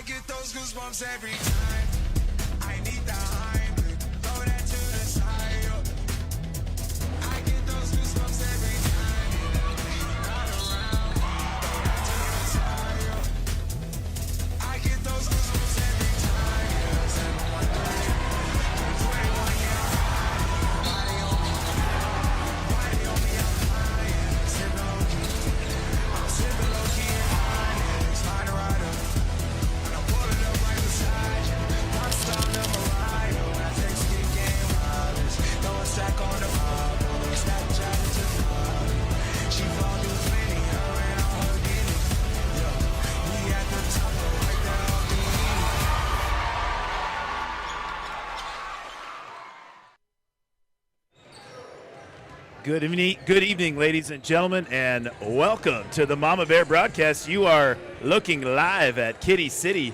get those goosebumps every time. I need the Heimlich, throw that to the side. I get those goosebumps every time. Not around, throw that to the side. I get those goosebumps every time. 713, 21 years high. Body on me, I'm flying. Sipping low key, I'm sipping low key and high. It's hard to ride up. Good evening, ladies and gentlemen, and welcome to the Mama Bear broadcast. You are looking live at Kitty City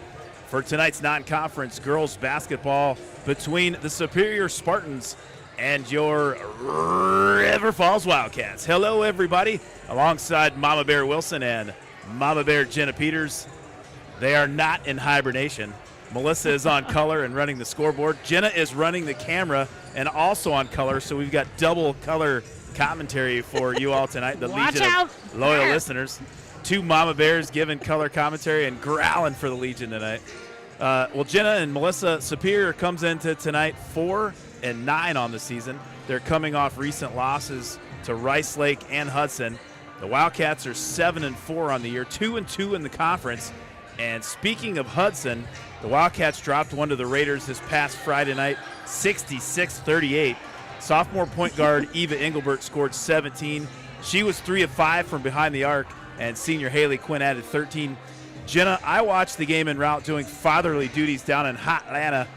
for tonight's non-conference girls basketball between the Superior Spartans and your River Falls Wildcats. Hello, everybody, alongside Mama Bear Wilson and Mama Bear Jenna Peters. They are not in hibernation. Melissa is on color and running the scoreboard. Jenna is running the camera and also on color, so we've got double color commentary for you all tonight, the Watch Legion out. of loyal listeners. Two Mama Bears giving color commentary and growling for the Legion tonight. Well, Jenna and Melissa, Superior comes into tonight 4-9 on the season. They're coming off recent losses to Rice Lake and Hudson. The Wildcats are 7-4 on the year, 2-2 in the conference. And speaking of Hudson, the Wildcats dropped one to the Raiders this past Friday night, 66-38. Sophomore point guard Eva Engelbert scored 17. She was 3 of 5 from behind the arc, and senior Haley Quinn added 13. Jenna, I watched the game en route doing fatherly duties down in hot Atlanta.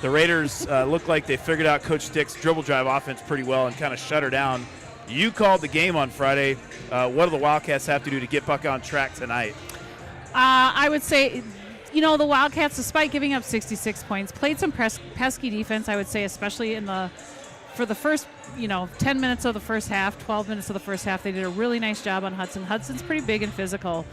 The Raiders looked like they figured out Coach Stick's dribble drive offense pretty well and kind of shut her down. You called the game on Friday. What do the Wildcats have to do to get back on track tonight? I would say, the Wildcats, despite giving up 66 points, played some pesky defense, I would say, especially for the first, 10 minutes of the first half, 12 minutes of the first half. They did a really nice job on Hudson. Hudson's pretty big and physical.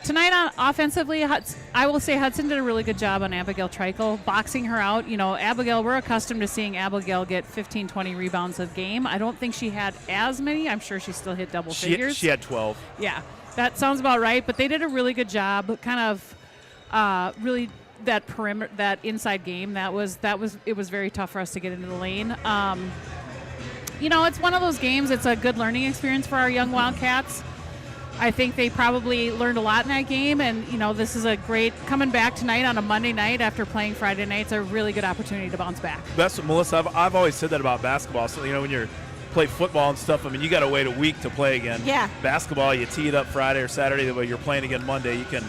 Tonight, offensively, I will say Hudson did a really good job on Abigail Treichel, boxing her out. Abigail, we're accustomed to seeing Abigail get 15, 20 rebounds a game. I don't think she had as many. I'm sure she still hit double figures. She had 12. Yeah, that sounds about right. But they did a really good job, kind of really that perimeter, that inside game. It was very tough for us to get into the lane. It's one of those games. It's a good learning experience for our young Wildcats. I think they probably learned a lot in that game, and, this is a great coming back tonight on a Monday night after playing Friday night. It's a really good opportunity to bounce back. That's what, Melissa, I've always said that about basketball. So, when you play football and stuff, you got to wait a week to play again. Yeah. Basketball, you tee it up Friday or Saturday, the way you're playing again Monday, you can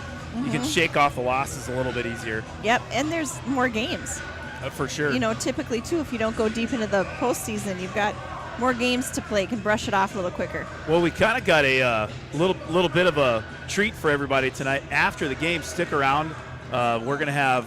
shake off the losses a little bit easier. Yep, and there's more games. For sure. Typically, too, if you don't go deep into the postseason, you've got more games to play, can brush it off a little quicker. Well, we kind of got a little bit of a treat for everybody tonight. After the game, stick around. We're going to have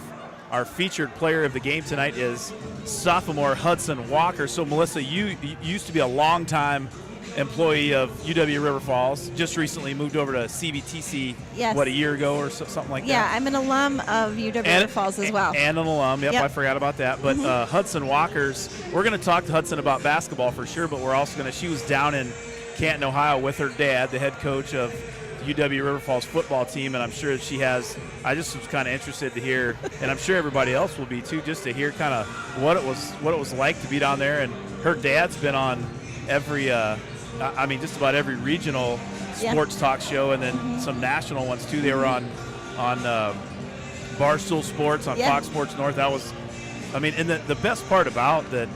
our featured player of the game tonight is sophomore Hudson Walker. So, Melissa, you used to be a longtime employee of UW River Falls, just recently moved over to CBTC, yes. A year ago or something like that? Yeah, I'm an alum of UW River Falls as well. And an alum, yep, I forgot about that. But Hudson Walker's, we're going to talk to Hudson about basketball for sure, but we're also going to, she was down in Canton, Ohio with her dad, the head coach of the UW River Falls football team, and I'm sure she has, I just was kind of interested to hear, and I'm sure everybody else will be too, just to hear kind of what it was like to be down there. And her dad's been on every just about every regional sports talk show, and then some national ones too. They were on Barstool Sports, on Fox Sports North. That was, and the best part about the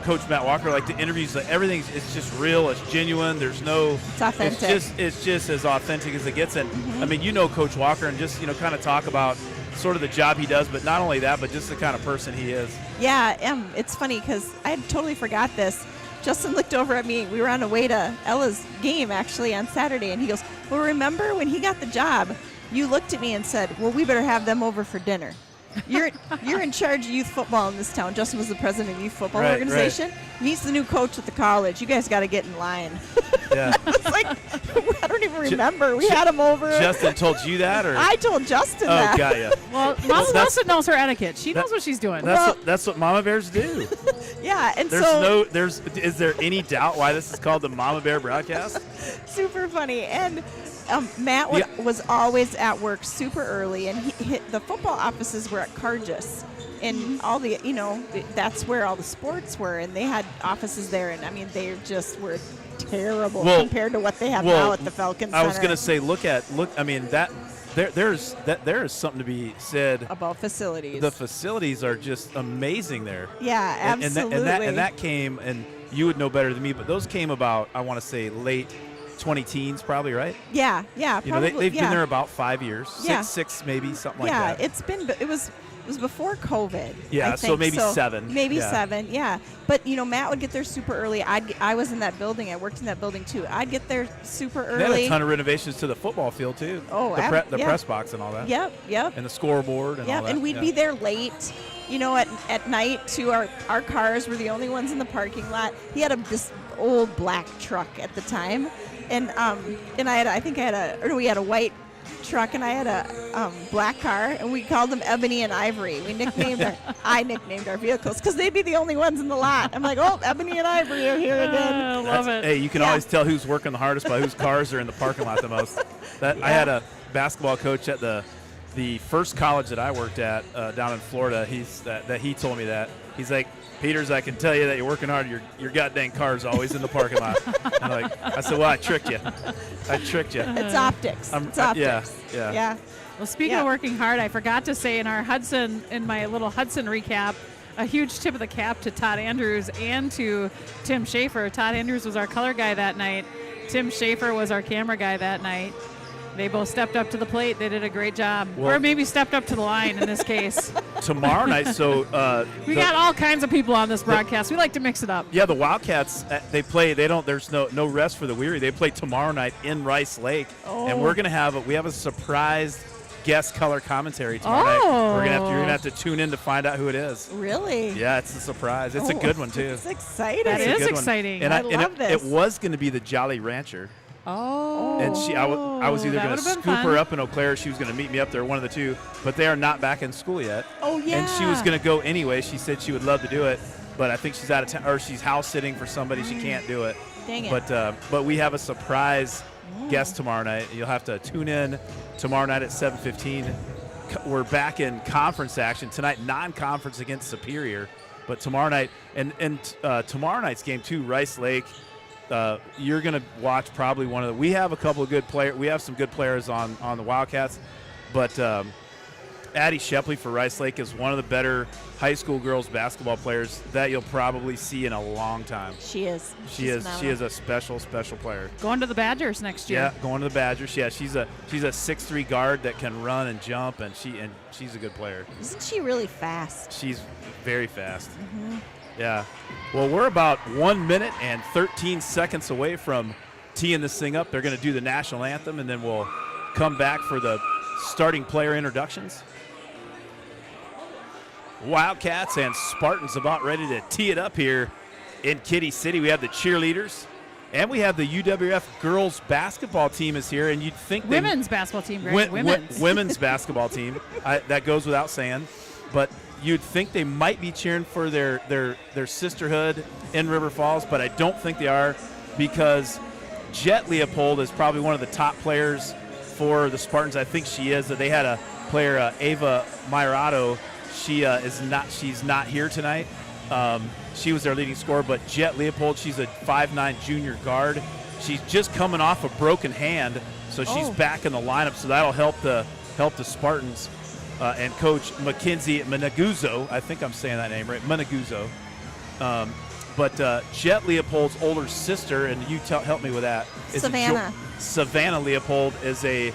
Coach Matt Walker, like the interviews, like everything's, it's just real, it's genuine. There's no, it's authentic. It's just as authentic as it gets. And Coach Walker, and just kind of talk about sort of the job he does, but not only that, but just the kind of person he is. Yeah, it's funny because I totally forgot this. Justin looked over at me. We were on the way to Ella's game, actually, on Saturday, and he goes, well, remember when he got the job, you looked at me and said, well, we better have them over for dinner. you're in charge of youth football in this town. Justin was the president of youth football Right, organization. And he's the new coach at the college. You guys got to get in line. Yeah. It's like I don't even remember. We had him over. Justin told you that, or I told Justin oh, that. got ya. Well, Mama Wilson knows her etiquette. She knows what she's doing. That's what Mama Bears do. Yeah, and Is there any doubt why this is called the Mama Bear broadcast? super funny. And Matt was always at work super early, and the football offices were at Cargis. And all the, that's where all the sports were, and they had offices there, and I mean, they just were terrible compared to what they have now at the Falcon Center. I was going to say, I mean, there is something to be said about facilities. The facilities are just amazing there. Yeah, absolutely. And that came, and you would know better than me, but those came about, I want to say, late 20-teens probably, right? Yeah, probably. They've been there about 5 years, Yeah. six maybe, something like that. Yeah, it was before COVID. Yeah, I so think. maybe 7. Maybe Yeah. 7, yeah. But, Matt would get there super early. I was in that building. I worked in that building, too. I'd get there super They early. had a ton of renovations to the football field, too. Oh, the press box and all that. Yep. And the scoreboard and all that. And we'd be there late, at night, too. Our cars were the only ones in the parking lot. He had this old black truck at the time. And we had a white truck, and I had a black car, and we called them Ebony and Ivory. I nicknamed our vehicles because they'd be the only ones in the lot. I'm like, oh, Ebony and Ivory are here again. I love it. Hey, you can always tell who's working the hardest by whose cars are in the parking lot the most. I had a basketball coach at the first college that I worked at down in Florida. He told me that. He's like, Peters, I can tell you that you're working hard. Your goddamn car's always in the parking lot. I said, well, I tricked you. It's optics. It's optics. Yeah. Well, speaking of working hard, I forgot to say in my little Hudson recap, a huge tip of the cap to Todd Andrews and to Tim Schaefer. Todd Andrews was our color guy that night. Tim Schaefer was our camera guy that night. They both stepped up to the plate. They did a great job. Or maybe stepped up to the line in this case. Tomorrow night, we got all kinds of people on this broadcast. We like to mix it up. Yeah, the Wildcats, there's no rest for the weary. They play tomorrow night in Rice Lake. Oh. And we have a surprise guest color commentary tomorrow night. You're gonna have to tune in to find out who it is. Really? Yeah, it's a surprise. It's a good one too. It's exciting. That It's a is good one. exciting. And I love this. It was going to be the Jolly Rancher. Oh. And I was either that going to would've been scoop fun. her up in Eau Claire, or she was going to meet me up there, one of the two. But they are not back in school yet. Oh, yeah. And she was going to go anyway. She said she would love to do it, but I think she's out of town, or she's house sitting for somebody. She can't do it. Dang it. But we have a surprise guest tomorrow night. You'll have to tune in tomorrow night at 7:15. We're back in conference action tonight, non-conference against Superior. But tomorrow night, and tomorrow night's game too, Rice Lake. You're going to watch probably one of the – we have a couple of good players. We have some good players on the Wildcats. But Addie Shepley for Rice Lake is one of the better high school girls basketball players that you'll probably see in a long time. She is. She is a special player. Going to the Badgers next year. Yeah, going to the Badgers. Yeah, she's a 6'3" guard that can run and jump, and she's a good player. Isn't she really fast? She's very fast. Mm-hmm. Yeah. Well, we're about 1 minute and 13 seconds away from teeing this thing up. They're going to do the national anthem, and then we'll come back for the starting player introductions. Wildcats and Spartans about ready to tee it up here in Kitty City. We have the cheerleaders, and we have the UWF girls basketball team is here. And you'd think Women's basketball team, right? Women's basketball team. That goes without saying. But you'd think they might be cheering for their sisterhood in River Falls, but I don't think they are, because Jet Leopold is probably one of the top players for the Spartans. I think she is. They had a player, Ava Mairato. She's not here tonight. She was their leading scorer, but Jet Leopold, she's a 5'9" junior guard. She's just coming off a broken hand, so she's back in the lineup. So that'll help the Spartans. And Coach Mackenzie Managuzzo, I think I'm saying that name right, Managuzzo. But Jet Leopold's older sister, and you help me with that. Savannah. Savannah Leopold is a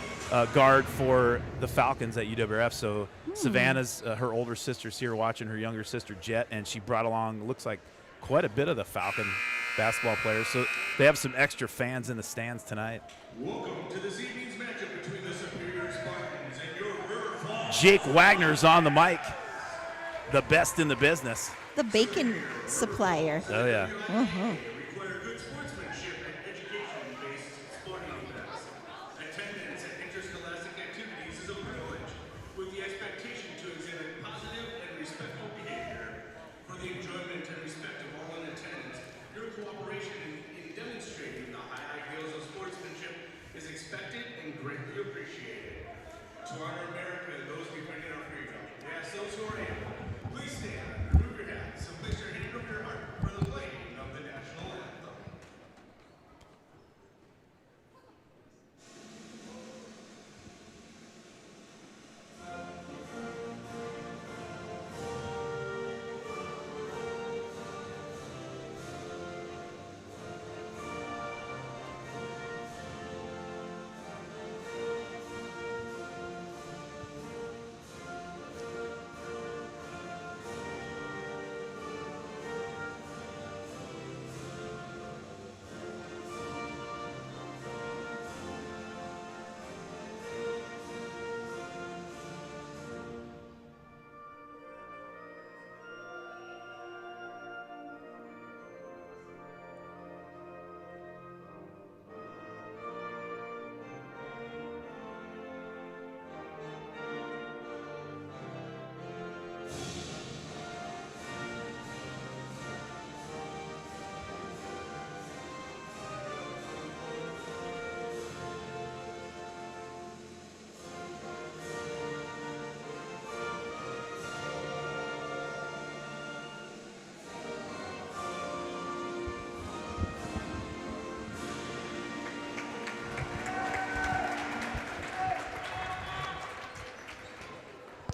guard for the Falcons at UWF. So Savannah's her older sister's here watching her younger sister Jet, and she brought along, looks like, quite a bit of the Falcon basketball players. So they have some extra fans in the stands tonight. Welcome to this evening's matchup between the Superior Spartans and your River Falls Jake Wagner's on the mic, the best in the business. The bacon supplier. Oh, yeah. Require good sportsmanship and education-based sporting events. Attendance at interscholastic activities is a privilege, with the expectation to exhibit positive and respectful behavior. For the enjoyment and respect of all in attendance, your cooperation in demonstrating the high ideals of sportsmanship is expected and greatly appreciated. To honor America and those defending our freedom, we ask those who are able, please stand, remove your hats, and place your hand over your heart for the playing of the national anthem.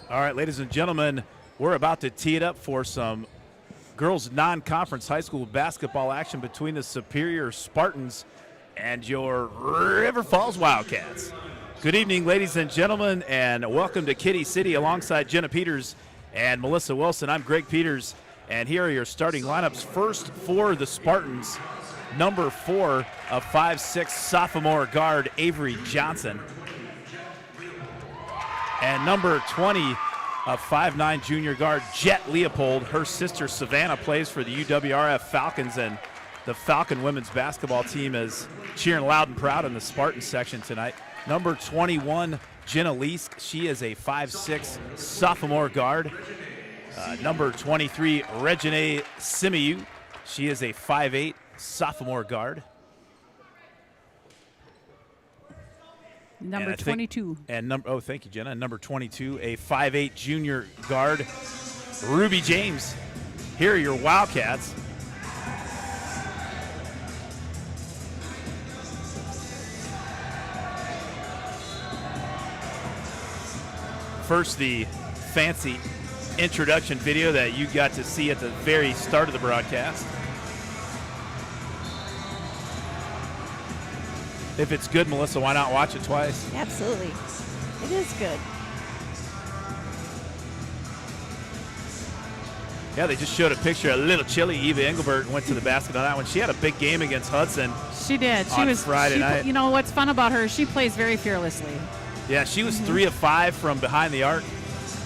All right, ladies and gentlemen, we're about to tee it up for some girls non-conference high school basketball action between the Superior Spartans and your River Falls Wildcats. Good evening, ladies and gentlemen, and welcome to Kitty City alongside Jenna Peters and Melissa Wilson. I'm Greg Peters, and here are your starting lineups. First for the Spartans, number 4, a 5'6" sophomore guard, Avery Johnson. And number 20, a 5'9" junior guard, Jet Leopold. Her sister Savannah plays for the UWRF Falcons, and the Falcon women's basketball team is cheering loud and proud in the Spartan section tonight. Number 21, Jenna Leask. She is a 5'6" sophomore guard. Number 23, Regine Simiu. She is a 5'8" sophomore guard. Number 22. Thank you, Jenna. And number 22, a 5'8" junior guard, Ruby James. Here are your Wildcats. First, the fancy introduction video that you got to see at the very start of the broadcast. If it's good, Melissa, why not watch it twice? Absolutely. It is good. Yeah, they just showed a picture. A little chilly. Eva Engelbert went to the basket on that one. She had a big game against Hudson. She did. On Friday night. You know what's fun about her? She plays very fearlessly. Yeah, she was 3 of 5 from behind the arc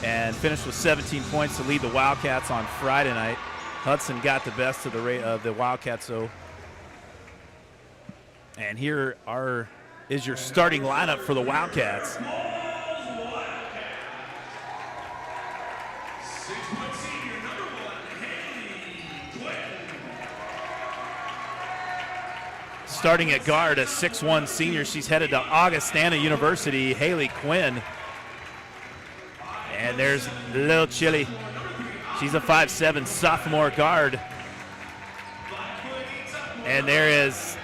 and finished with 17 points to lead the Wildcats on Friday night. Hudson got the best of the Wildcats, so. And here is your starting lineup for the Wildcats. 6-foot senior, number 1, Haley Quinn. Starting at guard, a 6'1" senior. She's headed to Augustana University, Haley Quinn. And there's Lil Chili. She's a 5'7" sophomore guard. And there is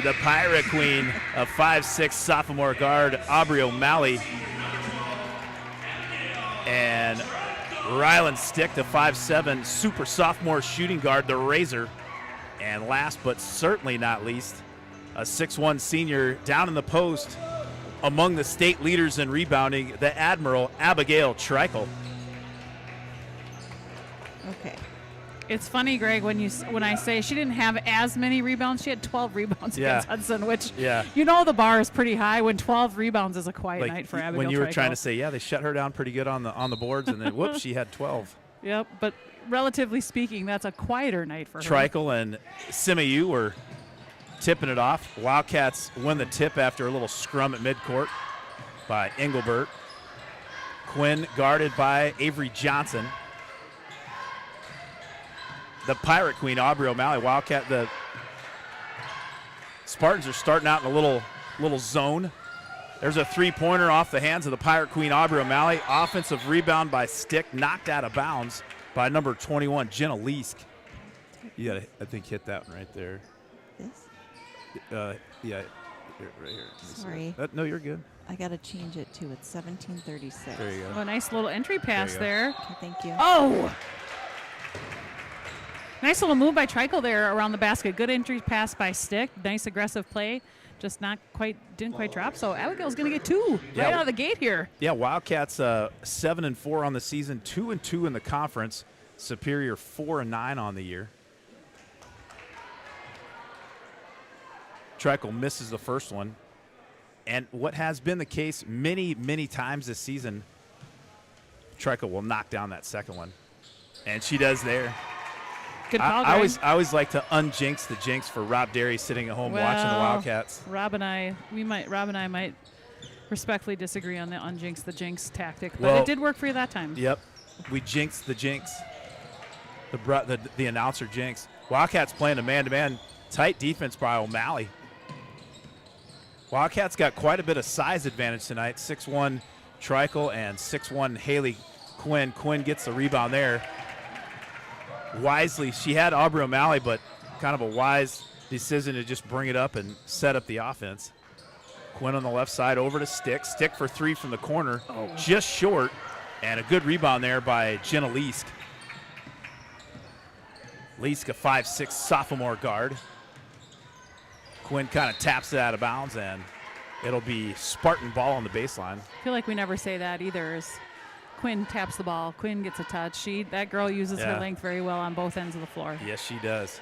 the Pirate Queen, a 5'6" sophomore guard, Aubrey O'Malley. And Rylan Stick, the 5'7" super sophomore shooting guard, the Razor. And last but certainly not least, a 6'1" senior down in the post among the state leaders in rebounding, the Admiral Abigail Treichel. Okay. It's funny, Greg, when I say she didn't have as many rebounds. She had 12 rebounds Yeah. against Hudson, which Yeah. the bar is pretty high when 12 rebounds is a quiet night for Abigail when you were Trico. trying to say, yeah, they shut her down pretty good on the boards, and then whoops, she had 12. Yep, but relatively speaking, that's a quieter night for her. Trikel and Simayu were tipping it off. Wildcats win the tip after a little scrum at midcourt by Engelbert. Quinn guarded by Avery Johnson. The Pirate Queen, Aubrey O'Malley. Wildcat, the Spartans are starting out in a little zone. There's a three-pointer off the hands of the Pirate Queen, Aubrey O'Malley. Offensive rebound by Stick, knocked out of bounds by number 21, Jenna Leask. You gotta, I think, hit that one right there. This? Yeah, here, right here. Let me see Sorry. that. No, you're good. I got to change it to it's 17:36. There you go. Oh, a nice little entry pass you go. there. Okay, thank you. Oh! Nice little move by Trikel there around the basket. Good entry pass by Stick. Nice aggressive play. Just didn't quite drop. So Abigail's going to get two right out of the gate here. Yeah, Wildcats 7-4 on the season, 2-2 in the conference. Superior 4-9 on the year. Trikel misses the first one. And what has been the case many, many times this season, Trikel will knock down that second one. And she does there. Good call, I Greg. always like to unjinx the jinx for Rob Derry sitting at home watching the Wildcats. Rob and I might respectfully disagree on the unjinx the jinx tactic, but Well, it did work for you that time. Yep, we jinxed the jinx. The announcer jinx. Wildcats playing a man-to-man tight defense by O'Malley. Wildcats got quite a bit of size advantage tonight. 6'1" Trikel and 6'1" Haley Quinn. Quinn gets the rebound there. Wisely, she had Aubrey O'Malley, but kind of a wise decision to just bring it up and set up the offense. Quinn on the left side over to Stick. Stick for three from the corner, just short, and a good rebound there by Jenna Leask. Leask, a 5'6" sophomore guard. Quinn kind of taps it out of bounds, and it'll be Spartan ball on the baseline. I feel like we never say that either. Is Quinn taps the ball. Quinn gets a touch. That girl uses her length very well on both ends of the floor. Yes, she does.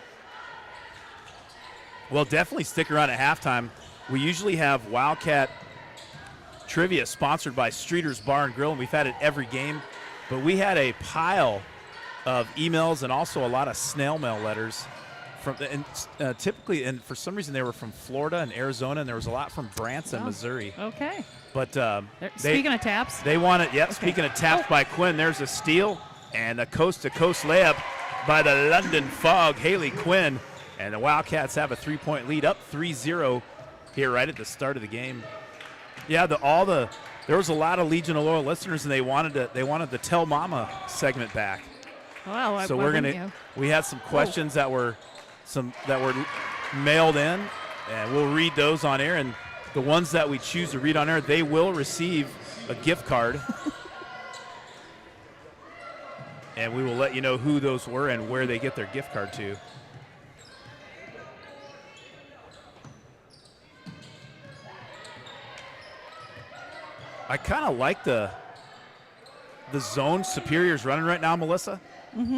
Well, definitely stick around at halftime. We usually have Wildcat trivia sponsored by Streeter's Bar and Grill, and we've had it every game. But we had a pile of emails and also a lot of snail mail letters typically, and for some reason they were from Florida and Arizona, and there was a lot from Branson, Missouri. Okay. But speaking of taps. They wanted, speaking of taps by Quinn, there's a steal and a coast-to-coast layup by the London Fog, Haley Quinn. And the Wildcats have a 3-point lead, up 3-0 here right at the start of the game. Yeah, there was a lot of Legion of Loyal listeners, and they wanted the Tell Mama segment back. Well, So we had some questions that were mailed in, and we'll read those on air. And the ones that we choose to read on air, they will receive a gift card. And we will let you know who those were and where they get their gift card to. I kind of like the zone Superior's running right now, Melissa.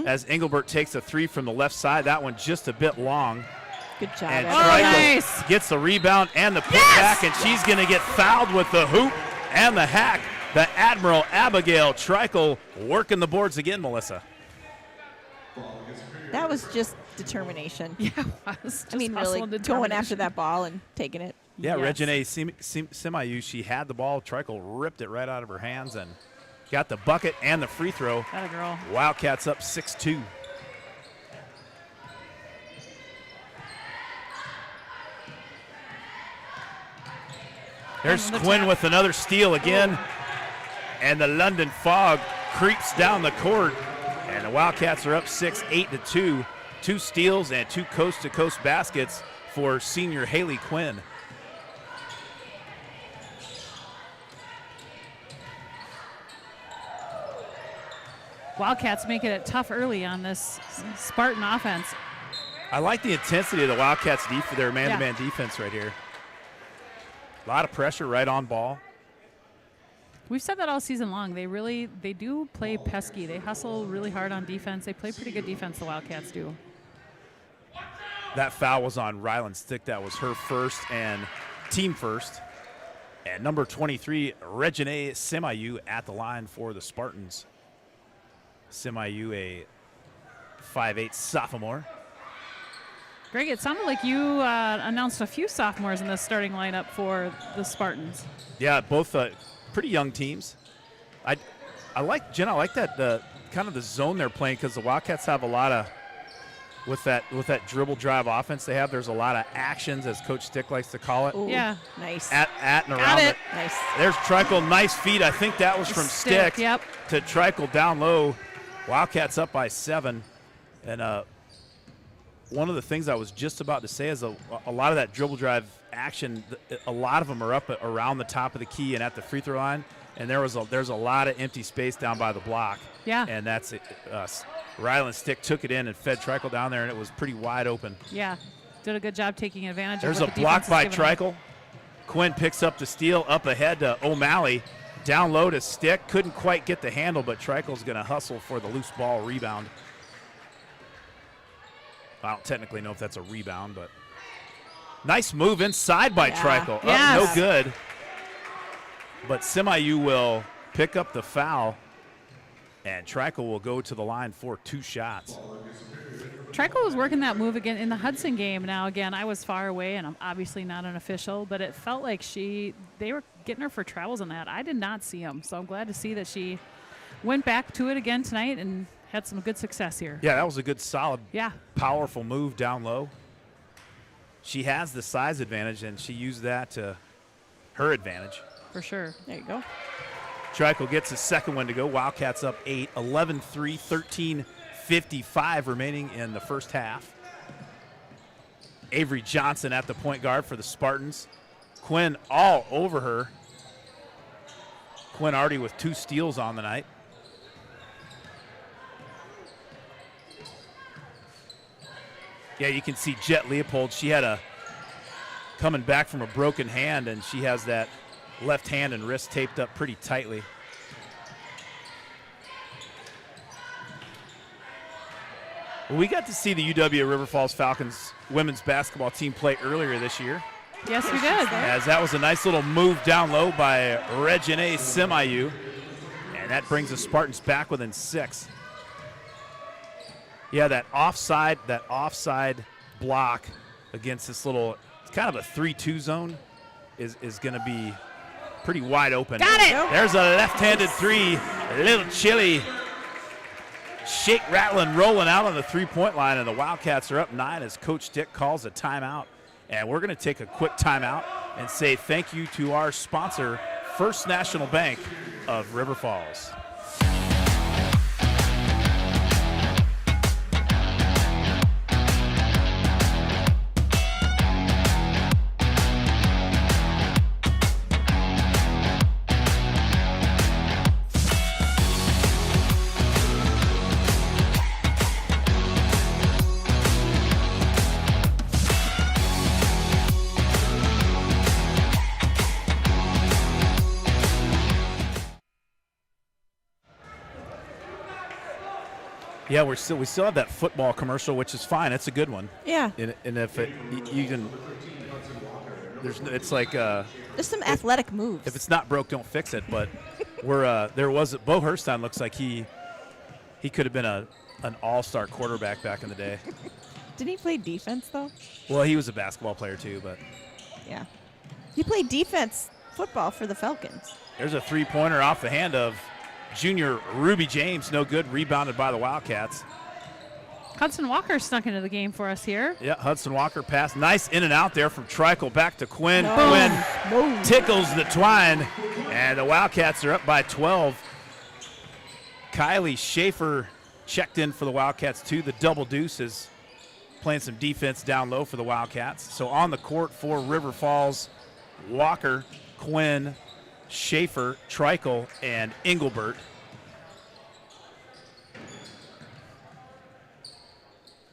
As Engelbert takes a three from the left side. That one just a bit long. Good job. And Evan. nice. gets the rebound and the putback, and she's going to get fouled with the hoop and the hack. The Admiral Abigail Trikel working the boards again, Melissa. That was just determination. Yeah, it was. Just I mean, hustle really and going determination. after that ball and taking it. Yeah, Yes. Regine Simayu, she had the ball. Trikel ripped it right out of her hands and got the bucket and the free throw. That a girl. Wildcats up 6-2. There's Another Quinn tap. with another steal again. And the London Fog creeps down the court. And the Wildcats are up 8-2. 2 steals and 2 coast-to-coast baskets for senior Haley Quinn. Wildcats making it tough early on this Spartan offense. I like the intensity of the Wildcats' their man-to-man defense right here. A lot of pressure right on ball. We've said that all season long. They do play pesky. They hustle really hard on defense. They play pretty good defense, the Wildcats do. That foul was on Ryland Stick. That was her first and team first. And number 23, Regine Semayu at the line for the Spartans. Semayu, a 5'8" sophomore. Greg, it sounded like you announced a few sophomores in the starting lineup for the Spartans. Yeah, both pretty young teams. I like, Jen, I like that kind of the zone they're playing, because the Wildcats have a lot of, with that dribble drive offense they have, there's a lot of actions, as Coach Stick likes to call it. Ooh, Yeah. Nice. At and Got around it. Nice. There's Trickle, nice feed. I think that was from Stick Yep. to Trickle down low. Wildcats up by 7. And one of the things I was just about to say is a lot of that dribble drive action, a lot of them are up around the top of the key and at the free throw line. And there's a lot of empty space down by the block. Yeah. And that's it. Ryland Stick took it in and fed Trickle down there, and it was pretty wide open. Yeah. Did a good job taking advantage There's of a what the block defense by is giving them. Trickle. Quinn picks up the steal up ahead to O'Malley. Down low to Stick. Couldn't quite get the handle, but Trickle's going to hustle for the loose ball rebound. I don't technically know if that's a rebound, but nice move inside by Trickle. Yes. No good. But Semayu will pick up the foul, and Trickle will go to the line for 2 shots. Trickle was working that move again in the Hudson game. Now, again, I was far away, and I'm obviously not an official, but it felt like they were getting her for travels on that. I did not see them, so I'm glad to see that she went back to it again tonight and had some good success here. Yeah, that was a good, solid, Yeah. powerful move down low. She has the size advantage, and she used that to her advantage. For sure. There you go. Trickle gets his second one to go. Wildcats up 8, 11-3, 13:55 remaining in the first half. Avery Johnson at the point guard for the Spartans. Quinn all over her. Quinn already with 2 steals on the night. Yeah, you can see Jet Leopold. She had coming back from a broken hand, and she has that left hand and wrist taped up pretty tightly. Well, we got to see the UW River Falls Falcons women's basketball team play earlier this year, Yes, we did. as that was a nice little move down low by Regine Semayu, and that brings the Spartans back within 6. Yeah, that offside block against this little, it's kind of a 3-2 zone is going to be pretty wide open. Got it! There's a left-handed three, a little chilly. Shake, rattling, rolling out on the three-point line, and the Wildcats are up 9 as Coach Stick calls a timeout. And we're going to take a quick timeout and say thank you to our sponsor, First National Bank of River Falls. Yeah, we still have that football commercial, which is fine. It's a good one. Yeah. And if you can, it's like There's some athletic moves. if it's not broke, don't fix it. But there was Bo Herstein looks like he could have been an all-star quarterback back in the day. Didn't he play defense, though? Well, he was a basketball player too, but Yeah. He played defense football for the Falcons. there's a three-pointer off the hand of junior Ruby James. No good. Rebounded by the Wildcats. Hudson Walker snuck into the game for us here. Yeah, Hudson Walker pass. Nice in and out there from Trickle back to Quinn. No. Quinn No. tickles the twine, and the Wildcats are up by 12. Kylie Schaefer checked in for the Wildcats too. The double deuce is playing some defense down low for the Wildcats. So on the court for River Falls, Walker, Quinn, Schaefer, Trickle, and Engelbert.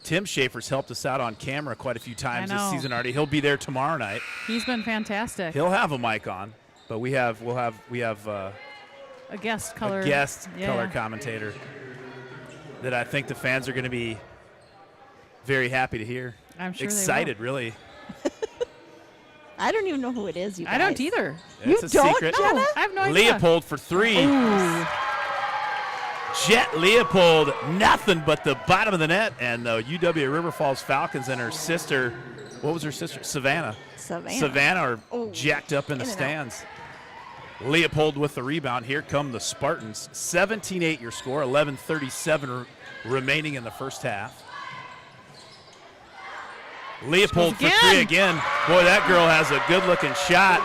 Tim Schaefer's helped us out on camera quite a few times I this know. season already. He'll be there tomorrow night. He's been fantastic. He'll have a mic on, but we have A guest color. A guest Yeah. color commentator that I think the fans are going to be very happy to hear. I'm sure Excited, they will. really. I don't even know who it is. You guys. I don't either. You It's a don't, secret. Jenna? No, I have no idea. Leopold for 3. Ooh. Jet Leopold, nothing but the bottom of the net. And the UW River Falls Falcons and her sister, what was her sister? Savannah. Savannah. Are Oh. jacked up in the In and out. stands. Leopold with the rebound. Here come the Spartans. 17-8 your score, 11:37 remaining in the first half. Leopold for Again. 3 again. Boy, that girl has a good-looking shot.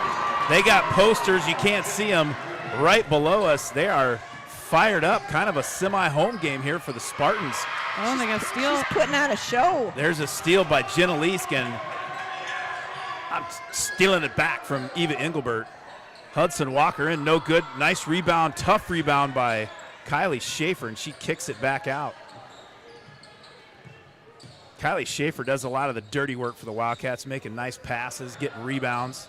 They got posters. You can't see them right below us. They are fired up. Kind of a semi-home game here for the Spartans. Oh, and they got steal. She's putting on a show. There's a steal by Jenna Leask, and I'm stealing it back from Eva Engelbert. Hudson Walker in, no good. Nice rebound, tough rebound by Kylie Schaefer, and she kicks it back out. Kylie Schaefer does a lot of the dirty work for the Wildcats, making nice passes, getting rebounds.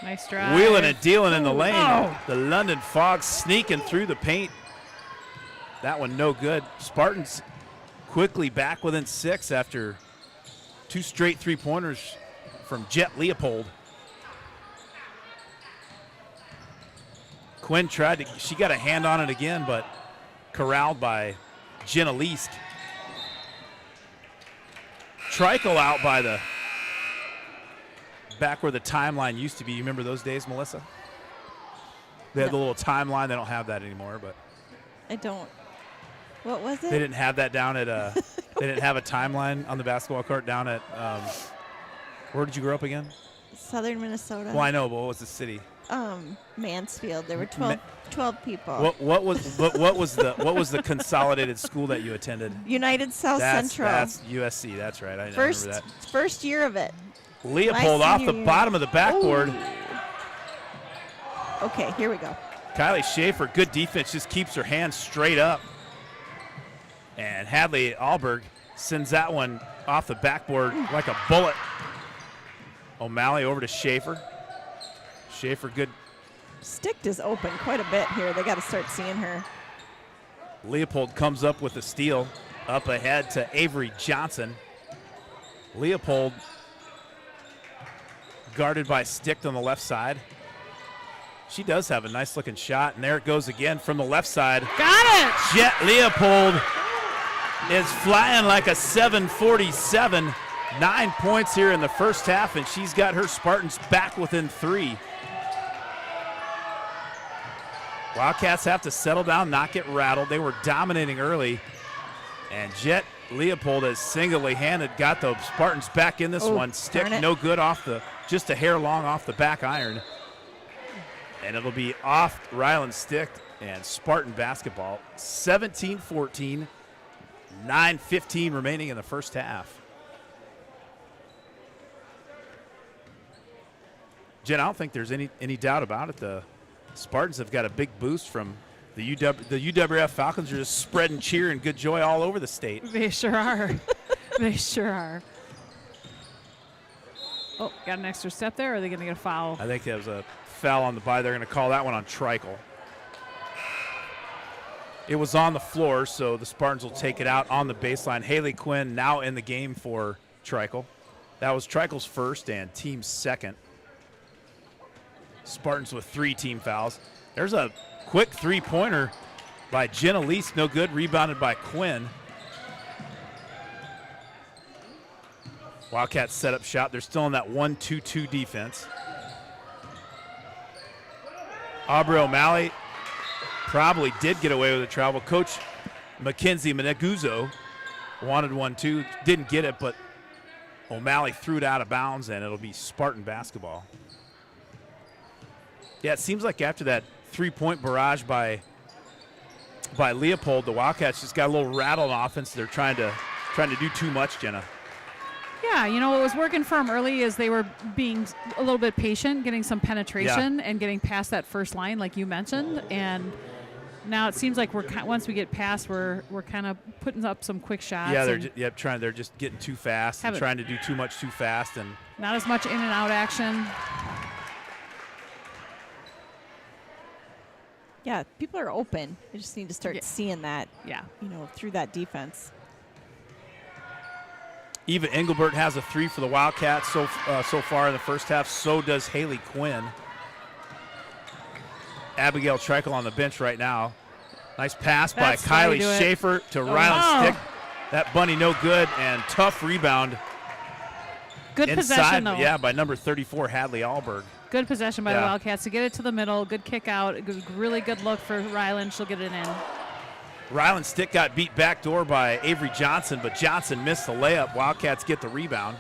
Nice drive. Wheeling and dealing in the lane. Oh. The London Fog sneaking through the paint. That one no good. Spartans quickly back within 6 after 2 straight three-pointers from Jet Leopold. Quinn she got a hand on it again, but corralled by Jenna Leask. Trickle out by the back where the timeline used to be. You remember those days, Melissa? They had the little timeline. They don't have that anymore, but I don't. What was it? they didn't have that down at they didn't have a timeline on the basketball court down at where did you grow up again? Southern Minnesota. Well, I know, but what was the city? Mansfield. There were 12 people. What was the consolidated school that you attended? United South Central. That's USC. That's right. I first remember that. first year of it. Leopold My off the senior year. bottom of the backboard. Ooh. Okay, here we go. Kylie Schaefer, good defense, just keeps her hands straight up. And Hadley Alberg sends that one off the backboard like a bullet. O'Malley over to Schaefer. Schaefer, good. Sticked is open quite a bit here. They got to start seeing her. Leopold comes up with a steal. Up ahead to Avery Johnson. Leopold guarded by Sticked on the left side. She does have a nice looking shot, and there it goes again from the left side. Got it. Jet Leopold is flying like a 747. 9 points here in the first half, and she's got her Spartans back within 3. Wildcats have to settle down, not get rattled. They were dominating early, and Jet Leopold has single-handed got the Spartans back in this one. Stick darn it. no good off just a hair long off the back iron. And it'll be off Ryland Stick and Spartan basketball. 17-14, 9:15 remaining in the first half. Jen, I don't think there's any doubt about it. The Spartans have got a big boost from the UWF Falcons are just spreading cheer and good joy all over the state. They sure are. They sure are. Oh, got an extra step there, or are they going to get a foul? I think there was a foul on the by. They're going to call that one on Trickle. It was on the floor, so the Spartans will take it out on the baseline. Haley Quinn now in the game for Trickle. That was Trickle's first and team's second. Spartans with 3 team fouls. There's a quick three-pointer by Jenna Leask, no good, rebounded by Quinn. Wildcats set up shot. They're still in that 1-2-2 defense. Aubrey O'Malley probably did get away with a travel. Coach Mackenzie Meneguzzo wanted one too, didn't get it, but O'Malley threw it out of bounds, and it'll be Spartan basketball. Yeah, it seems like after that three-point barrage by Leopold, the Wildcats just got a little rattled on offense. They're trying to do too much, Jenna. Yeah, you know, what was working for them early is they were being a little bit patient, getting some penetration and getting past that first line, like you mentioned. And now it seems like once we get past, we're kind of putting up some quick shots. Yeah, and they're just getting too fast and trying to do too much too fast, and not as much in and out action. Yeah, people are open. They just need to start seeing that, Yeah. through that defense. Eva Engelbert has a 3 for the Wildcats so far in the first half. So does Haley Quinn. Abigail Treichel on the bench right now. Nice pass That's by how you Kylie do it. Schaefer to Oh. Rylan Stick. That bunny no good, and tough rebound Good inside, possession, though. yeah, by number 34, Hadley Alberg. Good possession by the Yeah. Wildcats to get it to the middle. Good kick out. Really good look for Ryland. She'll get it in. Rylan Stick got beat backdoor by Avery Johnson, but Johnson missed the layup. Wildcats get the rebound.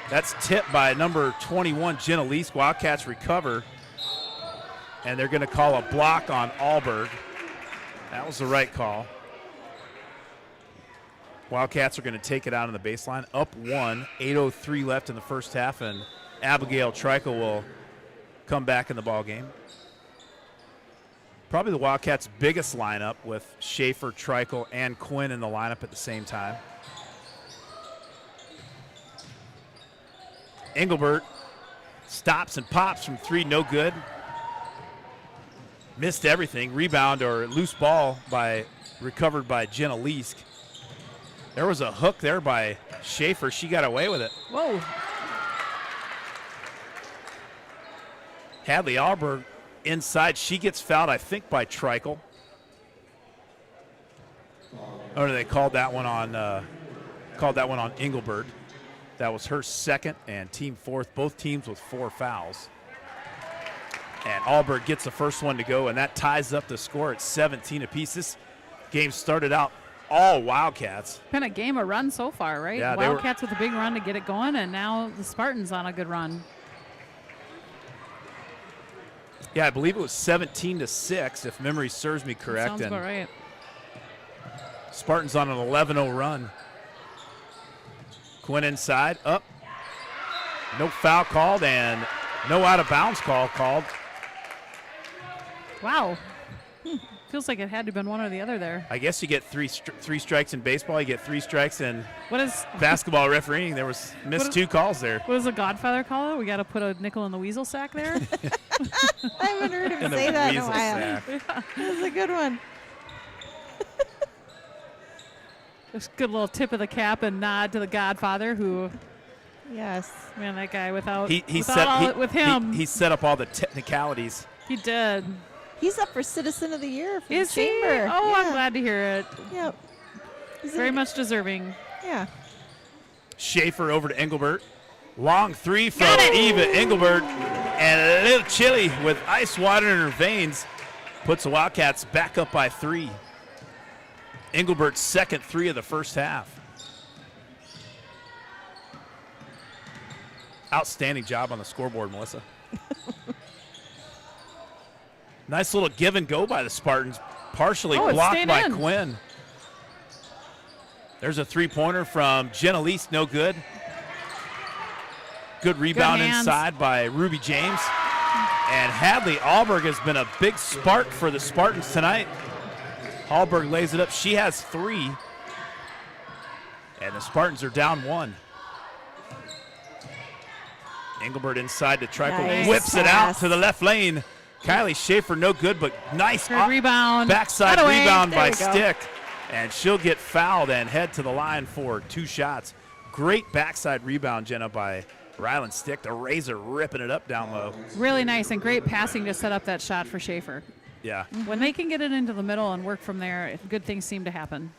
That's tipped by number 21, Jenna Leask. Wildcats recover, and they're going to call a block on Alberg. That was the right call. Wildcats are going to take it out on the baseline. Up 1, 8:03 left in the first half, and Abigail Treichel will come back in the ball game. Probably the Wildcats' biggest lineup with Schaefer, Treichel, and Quinn in the lineup at the same time. Engelbert stops and pops from 3, no good. Missed everything. Rebound or loose ball recovered by Jenna Leask. There was a hook there by Schaefer. She got away with it. Whoa. Hadley Alberg inside. She gets fouled, I think, by Treichel. Or they called that one on Engelbert. That was her second and team fourth. Both teams with 4 fouls. And Alberg gets the first one to go, and that ties up the score at 17 apiece. This game started out all Wildcats. Been a game of run so far, right? Yeah, they were- Wildcats with a big run to get it going, and now the Spartans on a good run. Yeah, I believe it was 17-6, if memory serves me correct. Sounds about right. Spartans on an 11-0 run. Quinn inside, up. No foul called and no out-of-bounds call called. Wow. Feels like it had to have been one or the other there. I guess you get three strikes in baseball. You get 3 strikes in What is basketball refereeing. There was missed 2 calls there. what does the Godfather call it? We got to put a nickel in the weasel sack there. I haven't heard him In a say that in a weasel while. sack. That's a good one. Just a good little tip of the cap and nod to the Godfather, who, Yes. man, that guy with him, He set up all the technicalities. he did. He's up for Citizen of the Year for Is the he? Chamber. Oh, yeah. I'm glad to hear it. Yep. He's Very in- much deserving. Yeah. Schaefer over to Engelbert. Long 3 from Eva Engelbert. And a little chilly with ice water in her veins. Puts the Wildcats back up by 3. Engelbert's second 3 of the first half. Outstanding job on the scoreboard, Melissa. Nice little give and go by the Spartans. Partially Oh, it's blocked staying by in. Quinn. There's a 3-pointer from Jenna Leask, no good. Good rebound hands. inside by Ruby James. And Hadley Alberg has been a big spark for the Spartans tonight. Alberg lays it up. She has 3. And the Spartans are down 1. Engelbert inside to Treichel. Nice Whips it out pass. to the left lane. Kylie Schaefer, no good, but nice Good rebound. backside That away. rebound There by we go. Stick. And she'll get fouled and head to the line for 2 shots. Great backside rebound, Jenna, by Rylan Stick. The Razor ripping it up down low. Really nice and great passing to set up that shot for Schaefer. Yeah. When they can get it into the middle and work from there, good things seem to happen.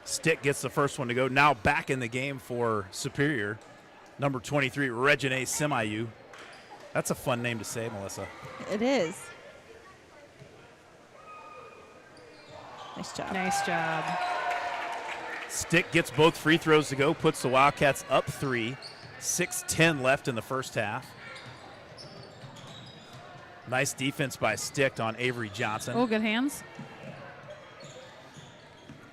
Stick gets the first one to go. Now back in the game for Superior. Number 23, Regine Semayu. That's a fun name to say, Melissa. It is. Nice job. Nice job. Stick gets both free throws to go, puts the Wildcats up 3. 6:10 left in the first half. Nice defense by Stick on Avery Johnson. Oh, good hands.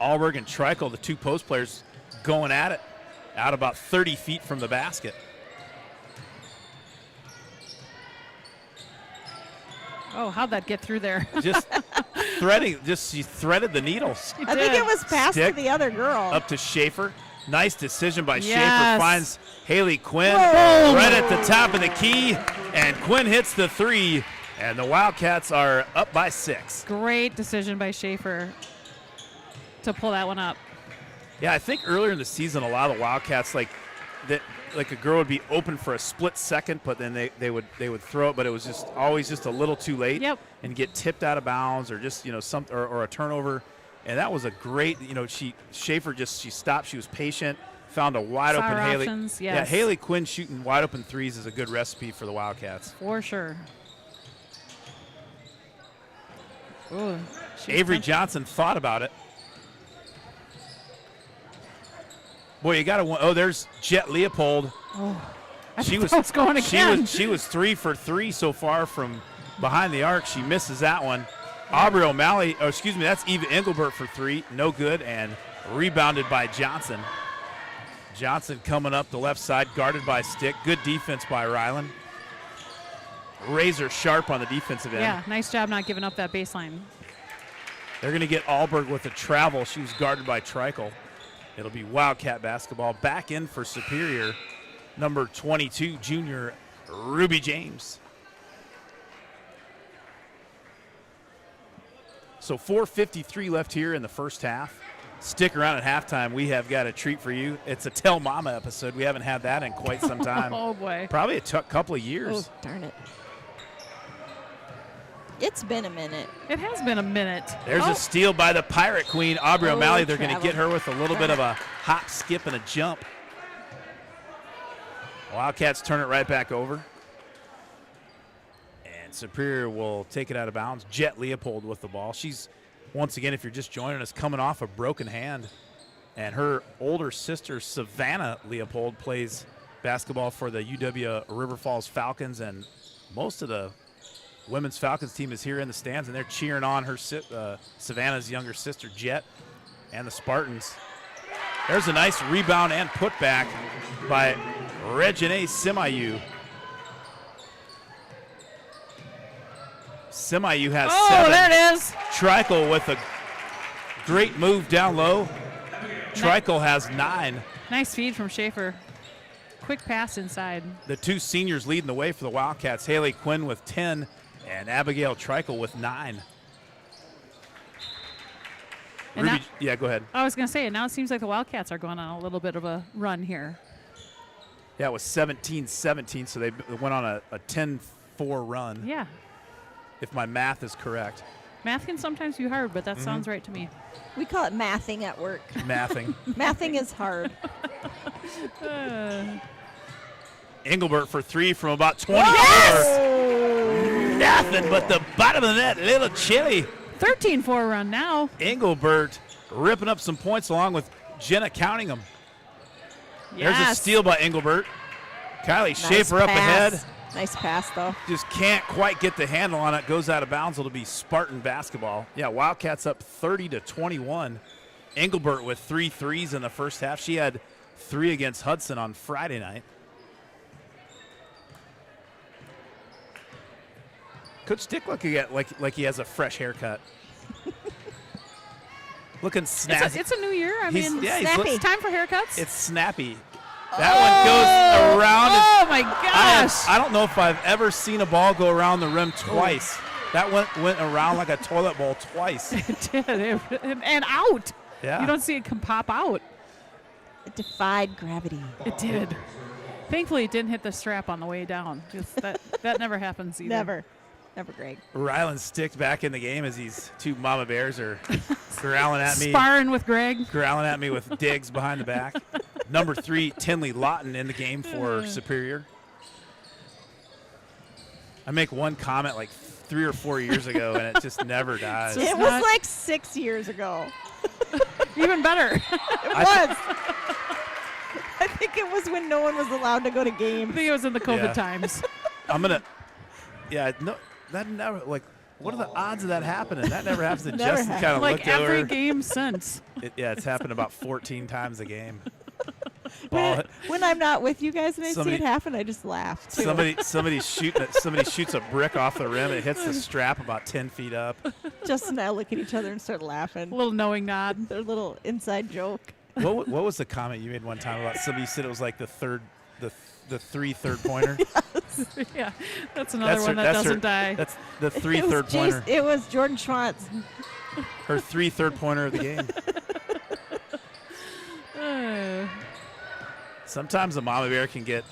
Alberg and Treichel, the 2 post players, going at it out about 30 feet from the basket. Oh, how'd that get through there? Just she threaded the needle. I think it was passed to Stick the other girl. Up to Schaefer. Nice decision by Schaefer. Yes. Finds Haley Quinn Boom. right at the top of the key. And Quinn hits the 3. And the Wildcats are up by 6. Great decision by Schaefer to pull that one up. Yeah, I think earlier in the season, a lot of the Wildcats, like a girl would be open for a split second, but then they would throw it, but it was just always just a little too late. Yep. And get tipped out of bounds or just or a turnover. And that was a great, Schaefer she stopped. She was patient, found a wide Saw open her Haley. options, Yeah, yes. Haley Quinn shooting wide open threes is a good recipe for the Wildcats. For sure. Ooh, Avery Johnson thought about it. Boy, you got to. Oh, there's Jet Leopold. She was going again. She was 3 for 3 so far from behind the arc. She misses that one. Aubrey O'Malley. Oh, excuse me. That's Eva Engelbert for 3. No good, and rebounded by Johnson. Johnson coming up the left side, guarded by Stick. Good defense by Ryland. Razor sharp on the defensive end. Yeah, nice job not giving up that baseline. They're going to get Alberg with a travel. She was guarded by Trikel. It'll be Wildcat basketball. Back in for Superior, number 22, junior Ruby James. So 4:53 left here in the first half. Stick around at halftime. We have got a treat for you. It's a Tell Mama episode. We haven't had that in quite some time. Oh, boy. Probably a couple of years. Oh, darn it. It's been a minute. It has been a minute. There's a steal by the Pirate Queen, Aubrey Oh, O'Malley. They're going to travel. get her with a little bit of a hop, skip, and a jump. Wildcats turn it right back over. And Superior will take it out of bounds. Jet Leopold with the ball. She's, once again, if you're just joining us, coming off a broken hand. And her older sister, Savannah Leopold, plays basketball for the UW River Falls Falcons. And most of the women's Falcons team is here in the stands, and they're cheering on her Savannah's younger sister, Jet, and the Spartans. There's a nice rebound and putback by Regine Semayu. Semayu has 7. There it is. Trikel with a great move down low. Trikel has 9. Nice feed from Schaefer. Quick pass inside. The 2 seniors leading the way for the Wildcats. Haley Quinn with 10 and Abigail Trikel with 9. And Ruby, that- yeah, go ahead. I was going to say, and now it seems like the Wildcats are going on a little bit of a run here. Yeah, it was 17-17, so they went on a 10-4 run, Yeah. if my math is correct. Math can sometimes be hard, but that Mm-hmm. sounds right to me. We call it mathing at work. Mathing. Mathing is hard. Engelbert for 3 from about 24. Nothing but the bottom of the net, little chilly. 13-4 run now. Engelbert ripping up some points along with Jenna counting them. There's a Yes. steal by Engelbert. Kylie Nice Schaefer up pass. ahead. Nice pass, though. Just can't quite get the handle on it. Goes out of bounds. It'll be Spartan basketball. Yeah, Wildcats up 30-21. Engelbert with 3 threes in the first half. She had 3 against Hudson on Friday night. Coach Dick looking at like he has a fresh haircut. Looking snazzy. It's a new year. I He's- mean, yeah, he's snappy. look- It's time for haircuts. It's snappy. That one goes around. Oh, my gosh. I don't know if I've ever seen a ball go around the rim twice. That went around like a toilet bowl twice. It did. And out. Yeah. You don't see it pop out. It defied gravity. It did. Thankfully, it didn't hit the strap on the way down. Just that never happens either. Never. Never, Greg. Ryland sticked back in the game as these 2 Mama Bears are growling at me. Sparring with Greg. Growling at me with digs behind the back. Number 3, Tinley Lawton in the game for Superior. I make one comment like 3 or 4 years ago, and it just never dies. It's It was not- like 6 years ago. Even better. It was. I think it was when no one was allowed to go to I games. think it was in the COVID Yeah. times. I'm going to, yeah, no, that never, like, what are the odds of that happening? That never happens. And Never Justin happened. kind of Like looked every over. game since. Yeah, it's happened about 14 times a game. When, Ball, when I'm not with you guys and I Somebody- see it happen, I just laugh. Too. somebody shoots a brick off the rim. It hits the strap about 10 feet up. Justin and I look at each other and start laughing. A little knowing nod. Their little inside joke. What was the comment you made one time about somebody said it was like the three third-pointer? Yeah, that's another one that doesn't die. That's the three It was third-pointer. It was Jordan Schwantz. Her three third-pointer of the game. Sometimes the mama bear can get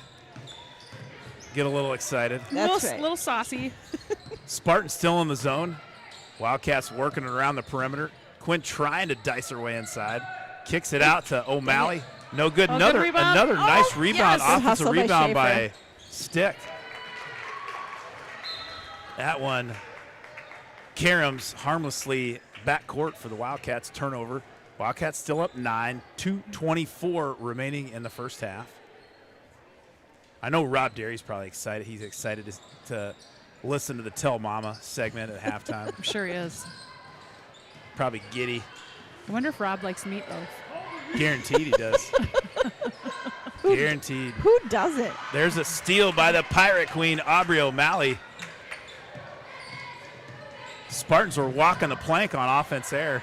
a little excited. That's right. Little saucy. Spartan still in the zone. Wildcats working it around the perimeter. Quinn trying to dice her way inside. Kicks it out to O'Malley. No good. Oh, Another good rebound. nice Oh, rebound. yes. Offensive Hustle by rebound by Schaefer. Stick. That one, Karams harmlessly backcourt for the Wildcats. Turnover. Wildcats still up 9. 2:24 remaining in the first half. I know Rob Derry's probably excited. He's excited to listen to the Tell Mama segment at halftime. I'm sure he is. Probably giddy. I wonder if Rob likes meatloaf. Guaranteed he does. Guaranteed. Who doesn't? There's a steal by the Pirate Queen, Aubrey O'Malley. Spartans were walking the plank on offense there.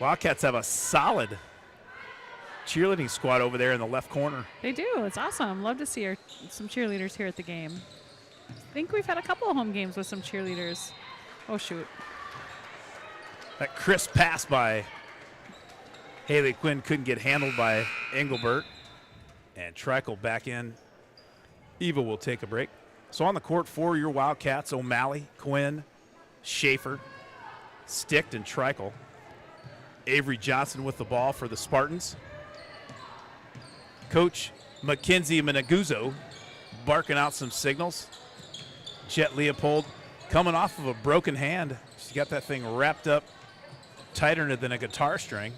Wildcats have a solid cheerleading squad over there in the left corner. They do. It's awesome. Love to see some cheerleaders here at the game. I think we've had a couple of home games with some cheerleaders. Oh, shoot. That crisp pass by Haley Quinn couldn't get handled by Engelbert. And Trickle back in. Eva will take a break. So on the court for your Wildcats, O'Malley, Quinn, Schaefer, Sticked, and Trickle. Avery Johnson with the ball for the Spartans. Coach Mackenzie Meneguzzo barking out some signals. Jet Leopold coming off of a broken hand. She got that thing wrapped up tighter than a guitar string.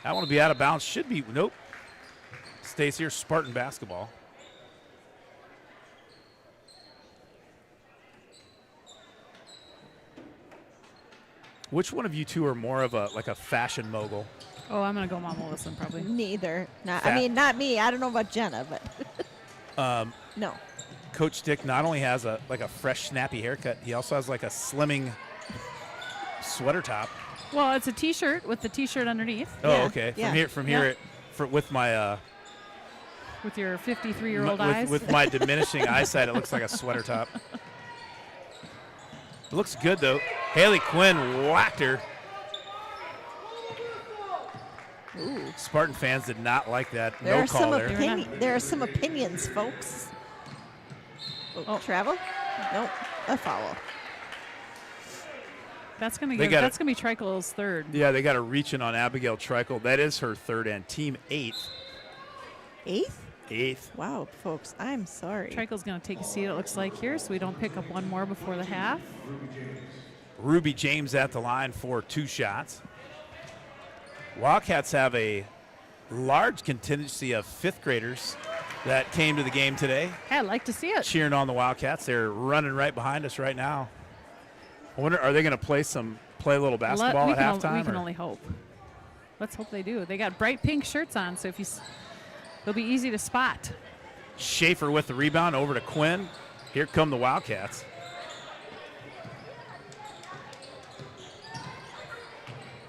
That one will be out of bounds. Should be. Nope. Stays here. Spartan basketball. Which one of you two are more of a fashion mogul? Oh, I'm going to go Mama Wilson probably. Neither. Not. Fat. I mean, not me. I don't know about Jenna, but no. Coach Stick not only has a fresh, snappy haircut, he also has a slimming sweater top. Well, it's a T-shirt with the T-shirt underneath Oh, Yeah, okay. yeah. From here, with my with your 53-year-old eyes. with my diminishing eyesight, it looks like a sweater top. It looks good though. Haley Quinn whacked her. Ooh. Spartan fans did not like that. There No are call there. There are some opinions, folks. Oh. Travel? Nope. A foul. That's going They got to be Trickle's third. Yeah, they got a reach in on Abigail Trickle. That is her third and team eighth. Eighth. Wow, folks. I'm sorry. Trickle's going to take a seat, it looks like, here, so we don't pick up one more before the half. Ruby James at the line for 2 shots. Wildcats have a large contingency of 5th graders that came to the game today, Hey, I'd like to see it. cheering on the Wildcats. They're running right behind us right now. I wonder, are they going to play a little basketball we at can halftime? we can or- only hope. Let's hope they do. They got bright pink shirts on, so they'll be easy to spot. Schaefer with the rebound over to Quinn. Here come the Wildcats.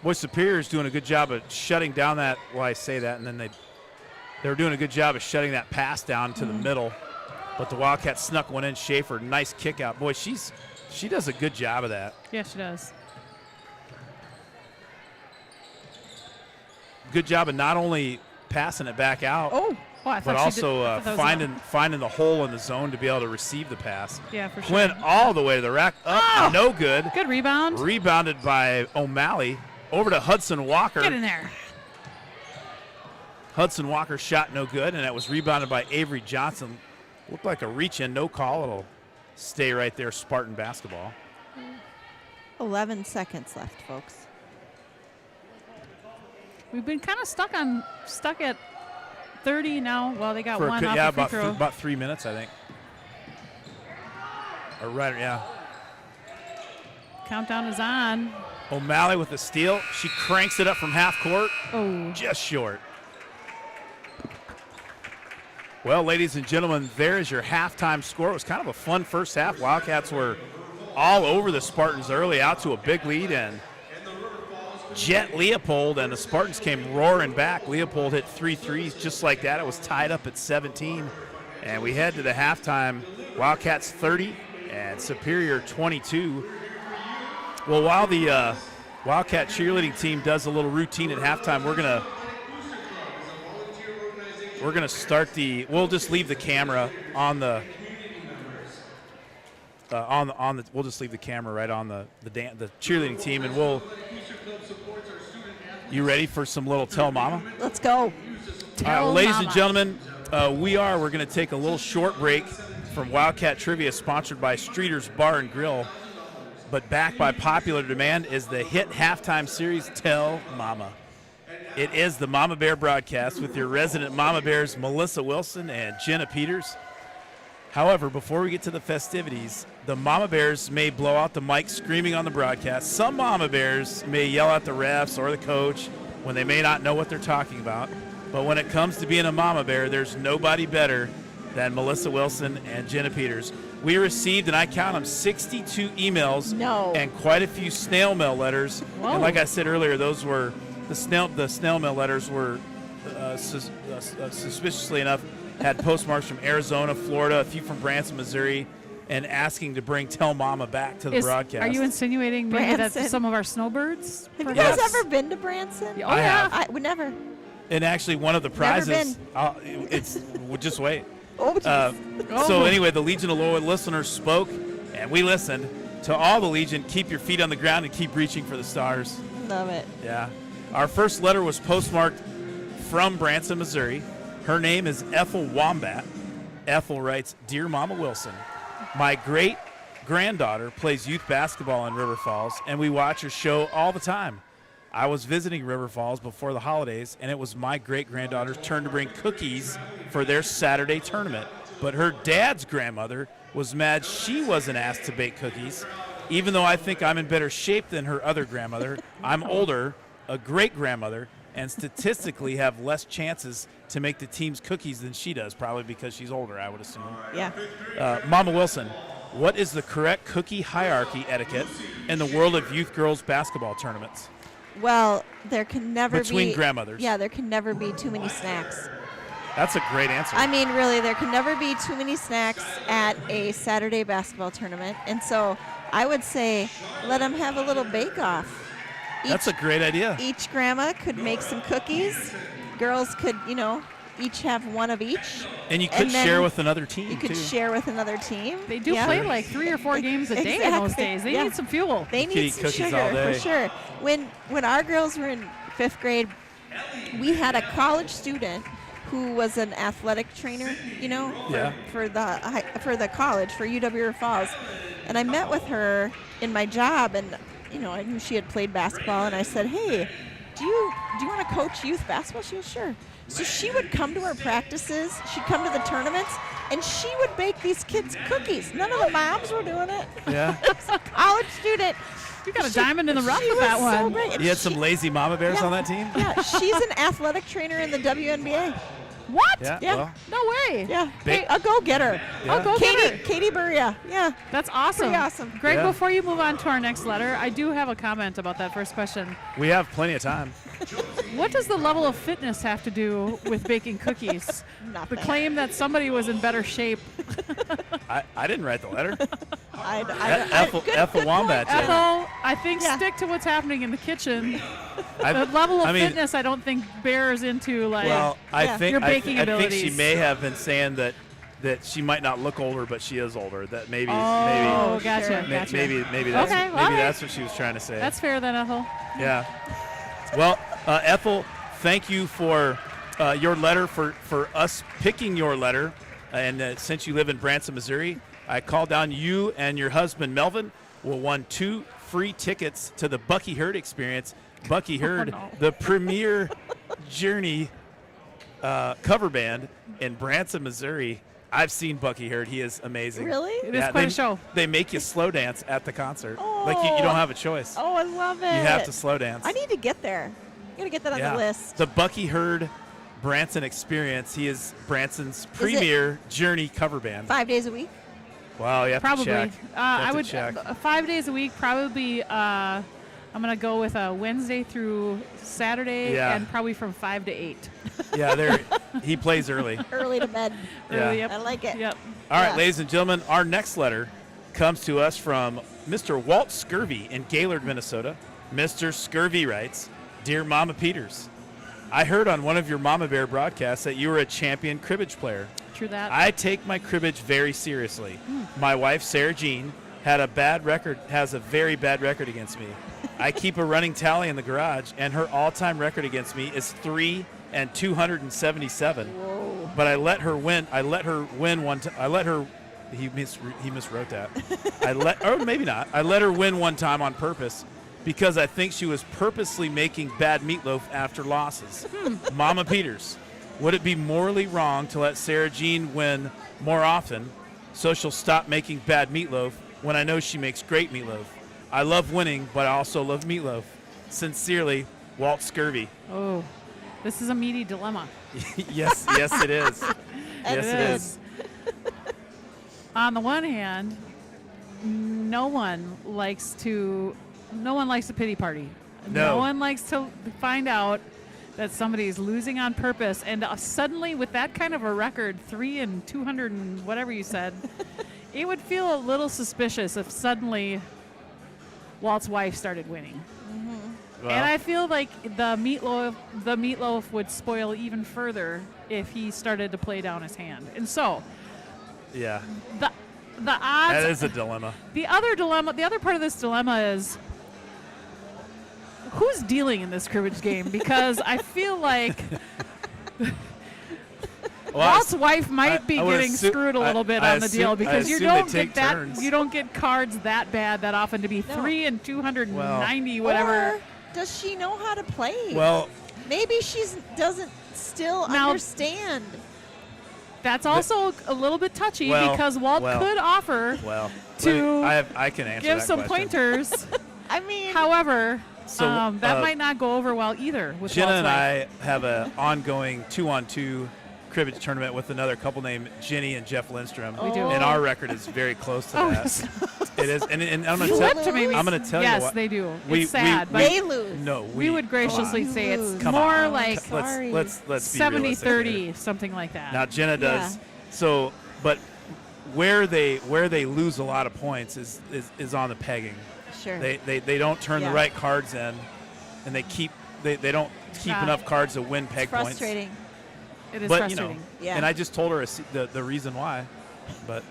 Boy, Superior's doing a good job of shutting down that. Well, I say that, and then they were doing a good job of shutting that pass down to the middle. But the Wildcats snuck one in. Schaefer, nice kick out. Boy, she does a good job of that. Yeah, she does. Good job of not only passing it back out, Oh, I thought but she also did, I thought that was finding the hole in the zone to be able to receive the pass. Yeah, for sure. Quinn all the way to the rack. Up, Oh! no good. Good rebound. Rebounded by O'Malley. Over to Hudson Walker. Get in there. Hudson Walker shot no good, and that was rebounded by Avery Johnson. Looked like a reach in, no call. It'll stay right there, Spartan basketball. 11 seconds left, folks. We've been kind of stuck at 30 now. Well, they got For a one cou- off yeah, the free throw. about 3 minutes, I think. Or right, yeah. Countdown is on. O'Malley with the steal. She cranks it up from half court. Oh, Just short. Well, ladies and gentlemen, there is your halftime score. It was kind of a fun first half. Wildcats were all over the Spartans early, out to a big lead, and Jet Leopold and the Spartans came roaring back. Leopold hit 3 threes just like that. It was tied up at 17, and we head to the halftime. Wildcats 30 and Superior 22. Well, while the Wildcat cheerleading team does a little routine at halftime, we're gonna start we'll just leave the camera on the we'll just leave the camera right on the cheerleading team, and you ready for some little Tell Mama? Let's go. Ladies and gentlemen, we're going to take a little short break from Wildcat Trivia, sponsored by Streeter's Bar and Grill. But back by popular demand is the hit halftime series, Tell Mama. It is the Mama Bear broadcast with your resident Mama Bears, Melissa Wilson and Jenna Peters. However, before we get to the festivities, the Mama Bears may blow out the mic screaming on the broadcast. Some Mama Bears may yell at the refs or the coach when they may not know what they're talking about. But when it comes to being a Mama Bear, there's nobody better than Melissa Wilson and Jenna Peters. We received, and I count them, 62 emails and quite a few snail mail letters. Whoa. And like I said earlier, those were the snail mail letters were suspiciously enough had postmarks from Arizona, Florida, a few from Branson, Missouri, and asking to bring Tell Mama back to the broadcast. Are you insinuating maybe that Branson. some of our snowbirds? Have you Yes. guys ever been to Branson? Oh, I yeah. have. I would never. And actually, one of the prizes, we'll just wait. Oh, geez. So anyway, the Legion of Loyal listeners spoke, and we listened. To all the Legion, keep your feet on the ground and keep reaching for the stars. Love it. Yeah. Our first letter was postmarked from Branson, Missouri. Her name is Ethel Wombat. Ethel writes, Dear Mama Wilson, my great-granddaughter plays youth basketball in River Falls, and we watch her show all the time. I was visiting River Falls before the holidays, and it was my great-granddaughter's turn to bring cookies for their Saturday tournament. But her dad's grandmother was mad she wasn't asked to bake cookies. Even though I think I'm in better shape than her other grandmother, I'm older, a great-grandmother, and statistically have less chances to make the team's cookies than she does, probably because she's older, I would assume. Yeah. Mama Wilson, what is the correct cookie hierarchy etiquette in the world of youth girls basketball tournaments? Well, there can never be. Between grandmothers. Yeah, there can never be too many snacks. That's a great answer. I mean, really, there can never be too many snacks at a Saturday basketball tournament. And so I would say let them have a little bake-off. That's a great idea. Each grandma could make some cookies. Girls could, each have one of each. And you could then share with another team, You could too. share with another team. They do Yeah. play like 3 or 4 games a day in those Exactly. days. They Yeah. need some fuel. They Could need eat some cookies sugar all day. for sure. When our girls were in 5th grade, we had a college student who was an athletic trainer, for the college, for UW River Falls. And I met with her in my job, and I knew she had played basketball, and I said, "Hey, do you want to coach youth basketball?" She was sure. So she would come to our practices. She'd come to the tournaments, and she would bake these kids cookies. None of the moms were doing it. Yeah. College student. You got a diamond in the rough She with was that so one. great. And You had some lazy Mama Bears Yeah. on that team? Yeah, she's an athletic trainer in the WNBA. What? Yeah. Yeah. Well, No way. Yeah. Big- Hey, a go-getter. Yeah. Oh, go get her. Katie Buria. Yeah. That's awesome. Pretty awesome. Greg, Yeah. before you move on to our next letter, I do have a comment about that first question. we have plenty of time. What does the level of fitness have to do with baking cookies? Nothing. The claim that somebody was in better shape. I didn't write the letter. Good Ethel Wombat point. did. Ethel, I think Yeah. stick to what's happening in the kitchen. The I've- level of I mean, fitness, I don't think bears into like. Well, I Yeah. think Your baking I think she abilities. may have been saying that she might not look older, but she is older. That maybe oh, maybe gotcha, sure. gotcha. maybe that's Okay, maybe all right. that's what she was trying to say. That's fair then, Ethel. Yeah. Well, Ethel, thank you for your letter, for us picking your letter. And since you live in Branson, Missouri, I called down you and your husband, Melvin, will won 2 free tickets to the Bucky Hurd experience. Bucky Hurd, no. the premier Journey cover band in Branson, Missouri. I've seen Bucky Hurd. He is amazing. Really? It is quite a show. They make you slow dance at the concert. Like you don't have a choice. Oh, I love it. You have to slow dance. I need to get there. I got to get that on Yeah. the list. The Bucky Hurd Branson Experience. He is Branson's premier Journey cover band. 5 days a week? Wow, you have Probably. to check. I would check. 5 days a week. Probably. I'm gonna go with a Wednesday through Saturday, Yeah. and probably from 5 to 8. Yeah, he plays early. Early to bed. Yeah. Yep. I like it. Yep. All right, Yeah. ladies and gentlemen, our next letter comes to us from Mr. Walt Scurvy in Gaylord, Minnesota. Mr. Scurvy writes, "Dear Mama Peters, I heard on one of your Mama Bear broadcasts that you were a champion cribbage player. True that. I take my cribbage very seriously. My wife, Sarah Jean, has a very bad record against me. I keep a running tally in the garage, and her all-time record against me is 3,277. Whoa. But I let her win. One time. He miswrote that. Or maybe not. I let her win one time on purpose because I think she was purposely making bad meatloaf after losses. Mama Peters, would it be morally wrong to let Sarah Jean win more often so she'll stop making bad meatloaf when I know she makes great meatloaf? I love winning, but I also love meatloaf. Sincerely, Walt Scurvy." Oh, this is a meaty dilemma. Yes, it is. Yes, it is. On the one hand, no one likes a pity party. No. one likes to find out that somebody is losing on purpose, and suddenly with that kind of a record, 3,200 and whatever you said, it would feel a little suspicious if suddenly Walt's wife started winning. Well, And I feel like the meatloaf would spoil even further if he started to play down his hand. And so yeah, the odds. that is a dilemma. The other part of this dilemma is who's dealing in this cribbage game, because I feel like Walt's wife might be I would getting screwed a little bit on the deal, because you don't get that turns. you don't get cards that bad that often to be 3,290 whatever. Or does she know how to play? Well, Maybe she doesn't still Now- understand. That's also a little bit touchy, Well, because Walt well. could offer well, To I can answer give that some question. pointers. I mean, However, So, that might not go over well either with Jenna Walt's and wife. I have an ongogoing 2-on-2 cribbage tournament with another couple named Jenny and Jeff Lindstrom. We do. And our record is very close to Oh, that. It is, and I'm going You to flipped me. I'm going to tell you Yes, what. they do. We- It's sad, we- but they lose. No, we would graciously on. say it's Come more on. like Sorry. Let's be realistic here. 70-30, something like that. Now Jenna does. Yeah. So, but where they lose a lot of points is on the pegging. Sure. They don't turn Yeah. the right cards in, and they don't keep Ah. enough cards to win peg points. Frustrating. It is But frustrating. Yeah. and I just told her the reason why, but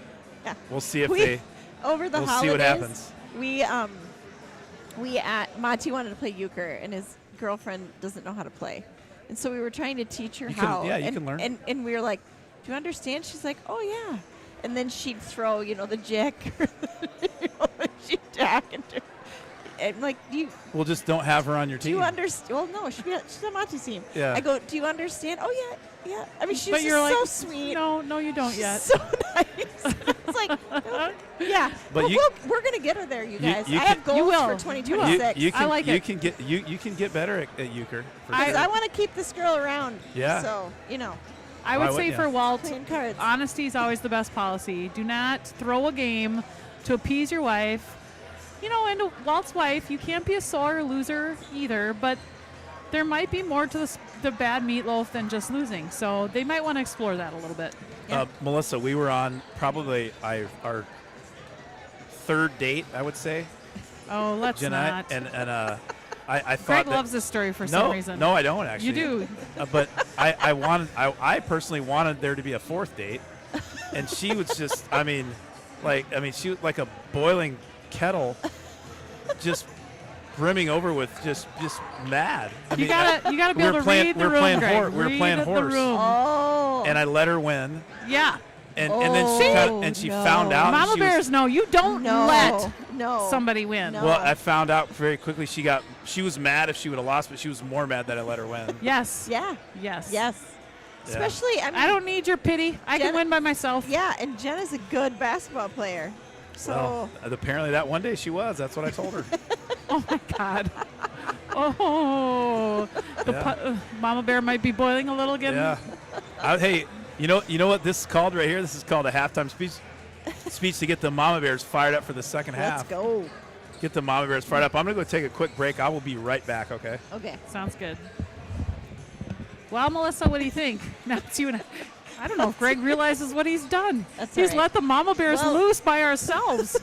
Yeah. we'll see if We- Over the we'll holidays, see what happens. we Monty wanted to play euchre, and his girlfriend doesn't know how to play, and so we were trying to teach her You can- how. yeah, you and, can learn. And we were like, "Do you understand?" She's like, "Oh yeah," and then she'd throw, the jack, she'd jack, and like, We'll just don't have her on your do team. you understand? Well, no, she's on Monty's team. Yeah. I go, "Do you understand?" "Oh yeah, yeah." I mean, she's But just you're like, so sweet. No, you don't She's yet. so nice. It's like, yeah. But Well, you- we're gonna get her there, you You- guys. you I have can- You goals will. for You 2026. you can, I like you it. can get you can get better at euchre. For I- sure. I want to keep this girl around. Yeah. So, I Why would say wouldn't for ya? Walt, playing cards. honesty is always the best policy. Do not throw a game to appease your wife. And Walt's wife, you can't be a sore loser either, but there might be more to the bad meatloaf than just losing. So they might want to explore that a little bit. Yeah. Melissa, we were on probably our third date, I would say. Oh, let's Jenna not. and I thought Greg that, loves this story for no, some reason. No, I don't actually. You do. But I personally wanted there to be a fourth date, and she was just, she was like a boiling kettle, just brimming over with just mad. You gotta be able to read the room, Greg. We were Read playing the horse, room. Oh. and I let her win, Yeah. and then she no. found out. Mama she Bears, no, you don't no. let No. somebody win. No. Well, I found out very quickly she was mad if she would have lost, but she was more mad that I let her win. Yes. Yeah. Yes. Yes. Yeah. Especially, I mean, I don't need your pity. I can Jenna- win by myself. Yeah, and Jenna's a good basketball player. So, Well, apparently that one day she was. That's what I told her. Oh my God. Oh, Yeah. Mama Bear might be boiling a little again. Yeah. Hey, you know what this is called right here? This is called a halftime speech to get the Mama Bears fired up for the second half. Let's go. Get the Mama Bears fired up. I'm going to go take a quick break. I will be right back, okay? Okay. Sounds good. Well, Melissa, what do you think? Now it's you and I don't know if Greg realizes what he's done. That's He's all right. let the Mama Bears Well- loose by ourselves.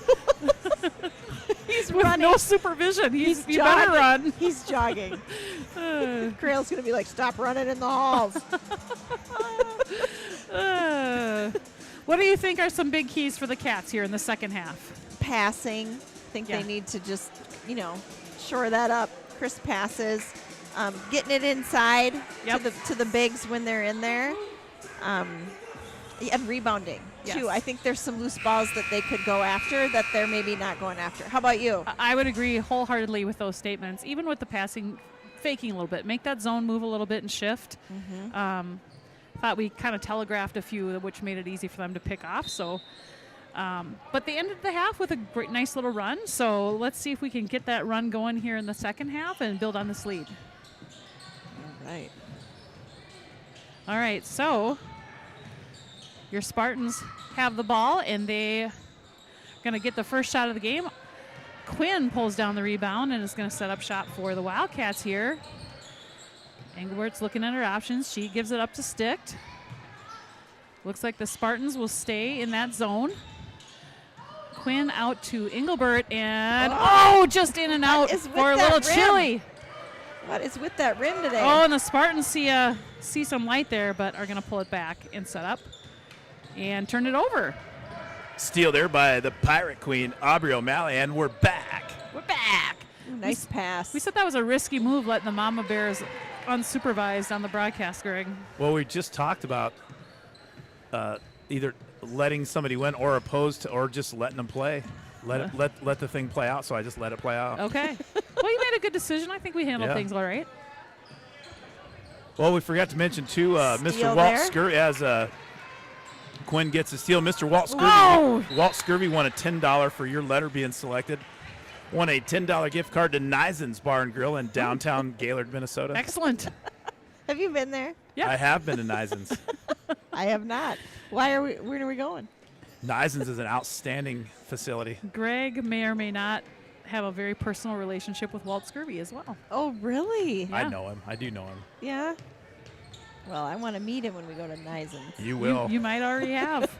He's With running. no supervision. He's you jogging. better run. He's jogging. Uh, Grail's going to be like, stop running in the halls. what do you think are some big keys for the Cats here in the second half? Passing. Think Yeah. they need to just, shore that up. Crisp passes. Getting it inside Yep. to the bigs when they're in there. And rebounding, too. Yes. I think there's some loose balls that they could go after that they're maybe not going after. How about you? I would agree wholeheartedly with those statements. Even with the passing, faking a little bit, make that zone move a little bit and shift. Thought we kind of telegraphed a few, which made it easy for them to pick off. So, but they ended the half with a great, nice little run. So let's see if we can get that run going here in the second half and build on this lead. All right. All right, so your Spartans have the ball, and they're going to get the first shot of the game. Quinn pulls down the rebound and is going to set up shot for the Wildcats here. Engelbert's looking at her options. She gives it up to Sticht. Looks like the Spartans will stay in that zone. Quinn out to Engelbert, and just in and out is with for a that little rim? chilly. What is with that rim today? Oh, and the Spartans see some light there, but are going to pull it back and set up and turn it over. Steal there by the Pirate Queen, Aubrey O'Malley, and we're back. We're back. Ooh, nice pass. We said that was a risky move, letting the Mama Bears unsupervised on the broadcast, Greg. Well, we just talked about either letting somebody win or opposed to, or just letting them play. Let the thing play out, so I just let it play out. Okay. Well, you made a good decision. I think we handled Yeah. things all right. Well, we forgot to mention, too, Mr. Steal Walt there? Scurvy, as Quinn gets a steal. Mr. Walt Scurvy, Whoa! Walt Scurvy won a $10 for your letter being selected. Won a $10 gift card to Nizen's Bar and Grill in downtown Gaylord, Minnesota. Excellent. Have you been there? Yeah. I have been to Nizen's. I have not. Where are we going? Nizen's is an outstanding facility. Greg may or may not have a very personal relationship with Walt Scurvy as well. Oh, really? Yeah. I know him. I do know him. Yeah. Well, I want to meet him when we go to Nizen's. You will. You might already have.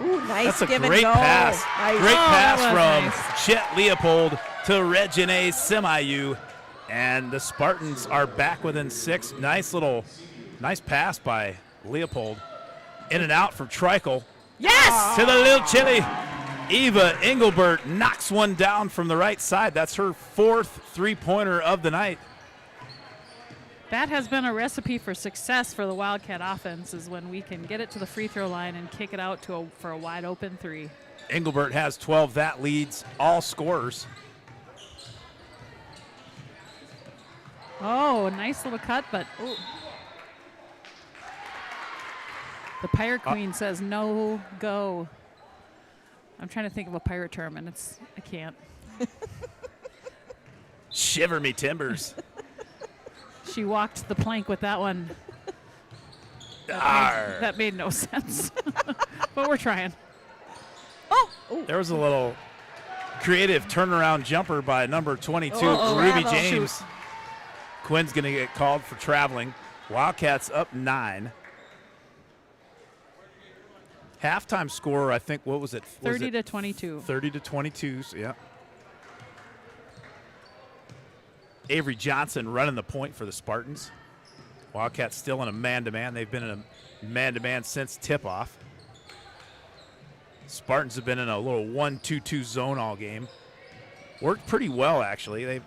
Ooh, nice That's a give great and go. pass. Nice. Great pass that was from Chet Leopold to Regine Semiu. And the Spartans are back within 6. Nice pass by Leopold. In and out from Treichel. Yes! To the little chili. Eva Engelbert knocks one down from the right side. That's her 4th three-pointer of the night. That has been a recipe for success for the Wildcat offense, is when we can get it to the free throw line and kick it out for a wide open three. Engelbert has 12. That leads all scorers. Oh, nice little cut, but the Pirate Queen says no go. I'm trying to think of a pirate term, and I can't. Shiver me timbers. She walked the plank with that one. Arr. That made no sense. But we're trying. There was a little creative turnaround jumper by number 22, Ruby travel. James. Quinn's going to get called for traveling. Wildcats up 9. Halftime score, I think, what was it? 30 to 22. 30 to 22, so yeah. Avery Johnson running the point for the Spartans. Wildcats still in a man-to-man. They've been in a man-to-man since tip-off. Spartans have been in a little 1-2-2 zone all game. Worked pretty well, actually.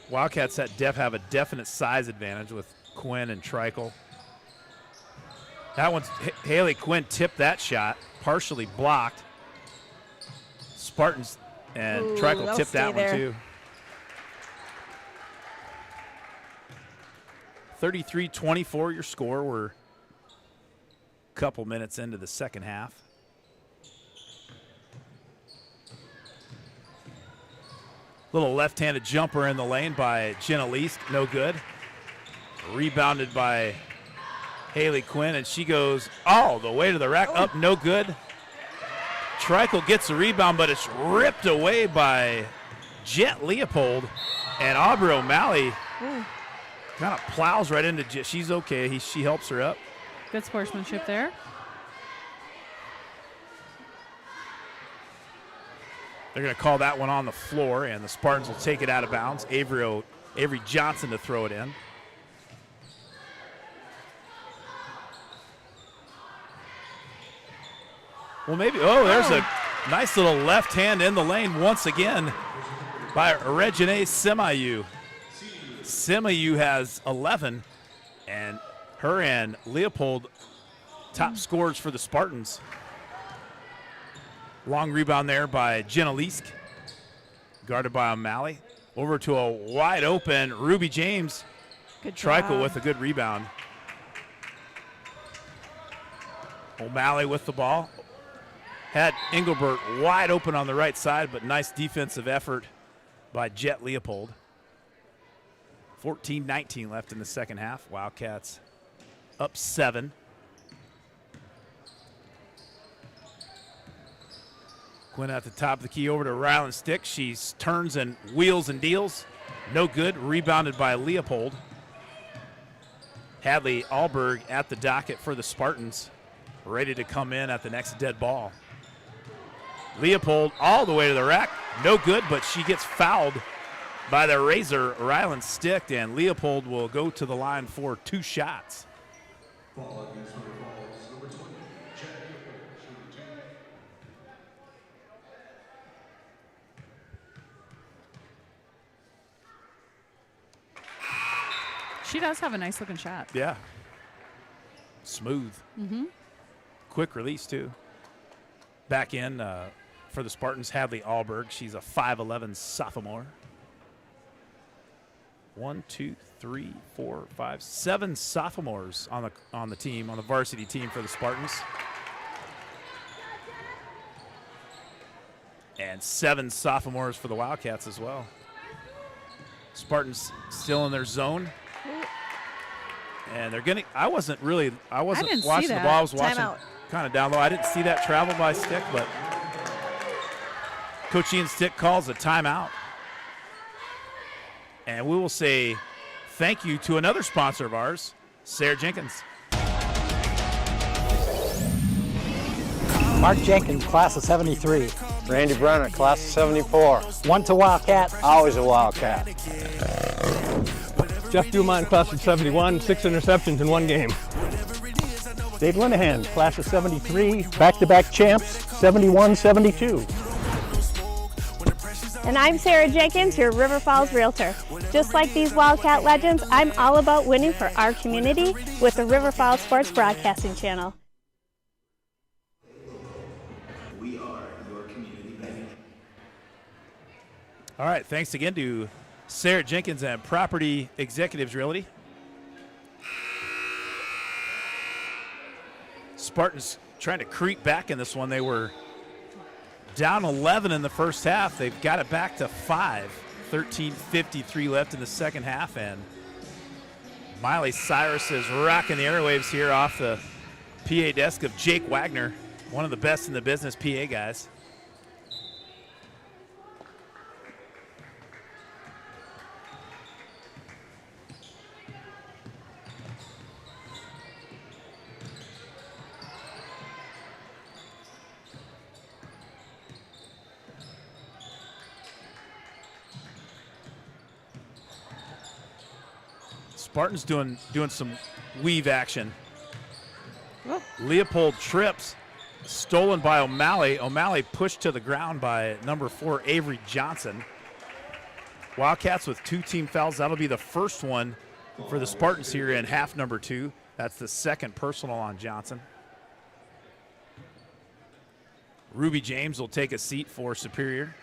Wildcats have a definite size advantage with Quinn and Treichel. That one's Haley Quinn tipped that shot, partially blocked. Spartans and Ooh, Treichel they'll tipped that stay there. one too. 33-24 your score. We're a couple minutes into the second half. Little left-handed jumper in the lane by Jenna Least, no good. Rebounded by Haley Quinn, and she goes all the way to the rack, up, no good. Treichel gets the rebound, but it's ripped away by Jet Leopold, and Aubrey O'Malley kind of plows right into Jet. She's okay. She helps her up. Good sportsmanship there. They're going to call that one on the floor, and the Spartans will take it out of bounds. Avery Johnson to throw it in. Well, maybe. Oh, there's a nice little left hand in the lane once again by Regine Semayu. Semayu has 11, and her and Leopold top scorers for the Spartans. Long rebound there by Jenna Leask, guarded by O'Malley. Over to a wide open Ruby James. Good Treichel job. with a good rebound. O'Malley with the ball. Had Engelbert wide open on the right side, but nice defensive effort by Jet Leopold. 14-19 left in the second half. Wildcats up 7. Quinn at the top of the key over to Ryland Stick. She turns and wheels and deals. No good. Rebounded by Leopold. Hadley Alberg at the docket for the Spartans. Ready to come in at the next dead ball. Leopold all the way to the rack. No good, but she gets fouled by the Razor, Ryland Stick, and Leopold will go to the line for 2 shots. Ball against number 20, Chad Leopold, shooting 2. She does have a nice looking shot. Yeah. Smooth. Quick release, too. Back in for the Spartans, Hadley Alberg. She's a 5'11 sophomore. 1, 2, 3, 4, 5, 7 sophomores on the team, on the varsity team for the Spartans. And 7 sophomores for the Wildcats as well. Spartans still in their zone. And they're getting, I wasn't didn't watching see the that. ball. I was watching Timeout. kind of down low. I didn't see that travel by Stick, but Coach Ian Stick calls a timeout. And we will say thank you to another sponsor of ours, Sarah Jenkins. Mark Jenkins, class of 73. Randy Brenner, class of 74. Went to Wildcat. Always a Wildcat. Jeff Dumont, class of 71, 6 interceptions in 1 game. Dave Linehan, class of 73, back-to-back champs, 71, 72. And I'm Sarah Jenkins, your River Falls Realtor. Just like these Wildcat legends, I'm all about winning for our community with the River Falls Sports Broadcasting Channel. We are your community bank. All right, thanks again to Sarah Jenkins and Property Executives Realty. Spartans trying to creep back in this one. They were down 11 in the first half. They've got it back to 5. 13:53 left in the second half, and Miley Cyrus is rocking the airwaves here off the PA desk of Jake Wagner, one of the best in the business PA guys. Spartans doing some weave action. Leopold trips, stolen by O'Malley. O'Malley pushed to the ground by number 4, Avery Johnson. Wildcats with 2 team fouls. That'll be the first one for the Spartans here in half number 2. That's the second personal on Johnson. Ruby James will take a seat for Superior.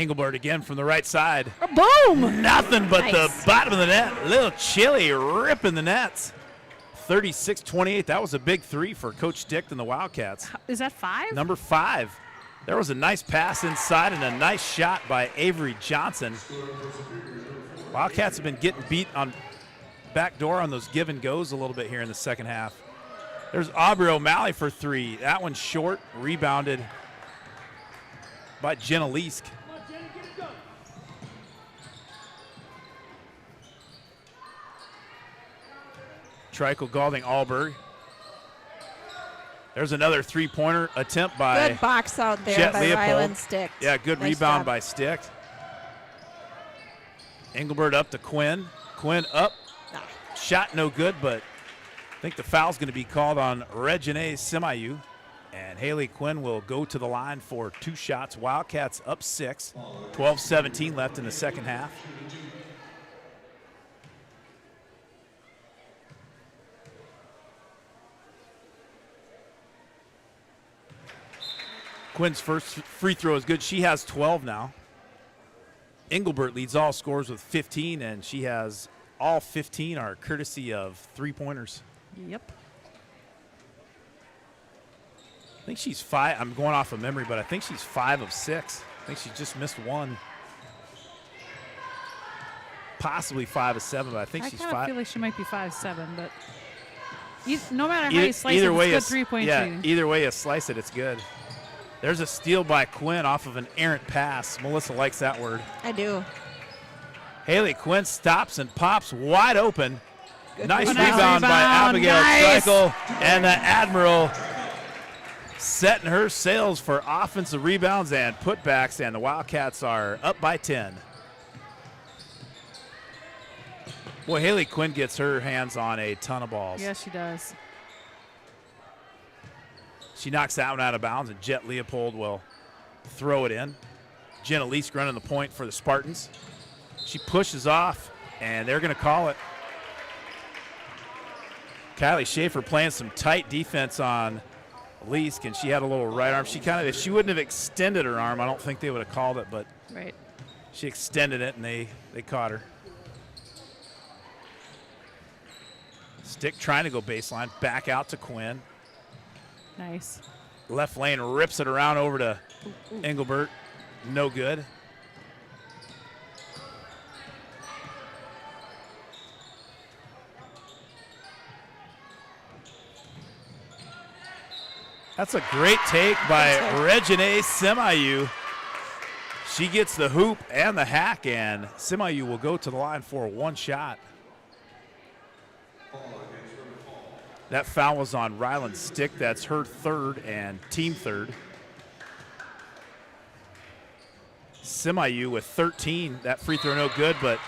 Engelbert again from the right side. Boom! Nothing but Nice. the bottom of the net. Little Chili ripping the nets. 36-28. That was a big three for Coach Dick and the Wildcats. Is that 5? Number 5. There was a nice pass inside and a nice shot by Avery Johnson. Wildcats have been getting beat on back door on those give and goes a little bit here in the second half. There's Aubrey O'Malley for 3. That one's short, rebounded by Jenna Leask. Trikel, Galding, Alberg. There's another three-pointer attempt by Good box out there Jet by Leopold. Ryland Stick. Yeah, good Nice rebound job. by Stick. Engelbert up to Quinn. Quinn up. Ah. Shot no good, but I think the foul's going to be called on Regine Semayu. And Haley Quinn will go to the line for 2 shots. Wildcats up 6. 12-17 left in the second half. Quinn's first free throw is good. She has 12 now. Engelbert leads all scores with 15, and she has all 15 are courtesy of three-pointers. Yep. I think she's 5. I'm going off of memory, but I think she's 5 of 6. I think she just missed 1. Possibly 5 of 7, but I think I she's kind of 5. feel like she might be 5'7", but no matter how you slice it, way, it's good three-point shooting. either way you slice it, it's good. There's a steal by Quinn off of an errant pass. Melissa likes that word. I do. Haley Quinn stops and pops wide open. Nice Nice rebound by rebound. Abigail Nice. Trikel. And the Admiral setting her sails for offensive rebounds and putbacks, and the Wildcats are up by 10. Boy, Haley Quinn gets her hands on a ton of balls. Yes, she does. She knocks that one out of bounds, and Jet Leopold will throw it in. Jenna Leask running the point for the Spartans. She pushes off, and they're going to call it. Kylie Schaefer playing some tight defense on Leask, and she had a little right arm. She kind of, if she wouldn't have extended her arm, I don't think they would have called it, but Right. she extended it, and they caught her. Stick trying to go baseline, back out to Quinn. Nice. Left lane rips it around over to Engelbert. No good. That's a great take by Regine Semayu. She gets the hoop and the hack, and Semayu will go to the line for 1 shot. That foul was on Ryland Stick. That's her 3rd and team 3rd. Semayu with 13. That free throw no good, but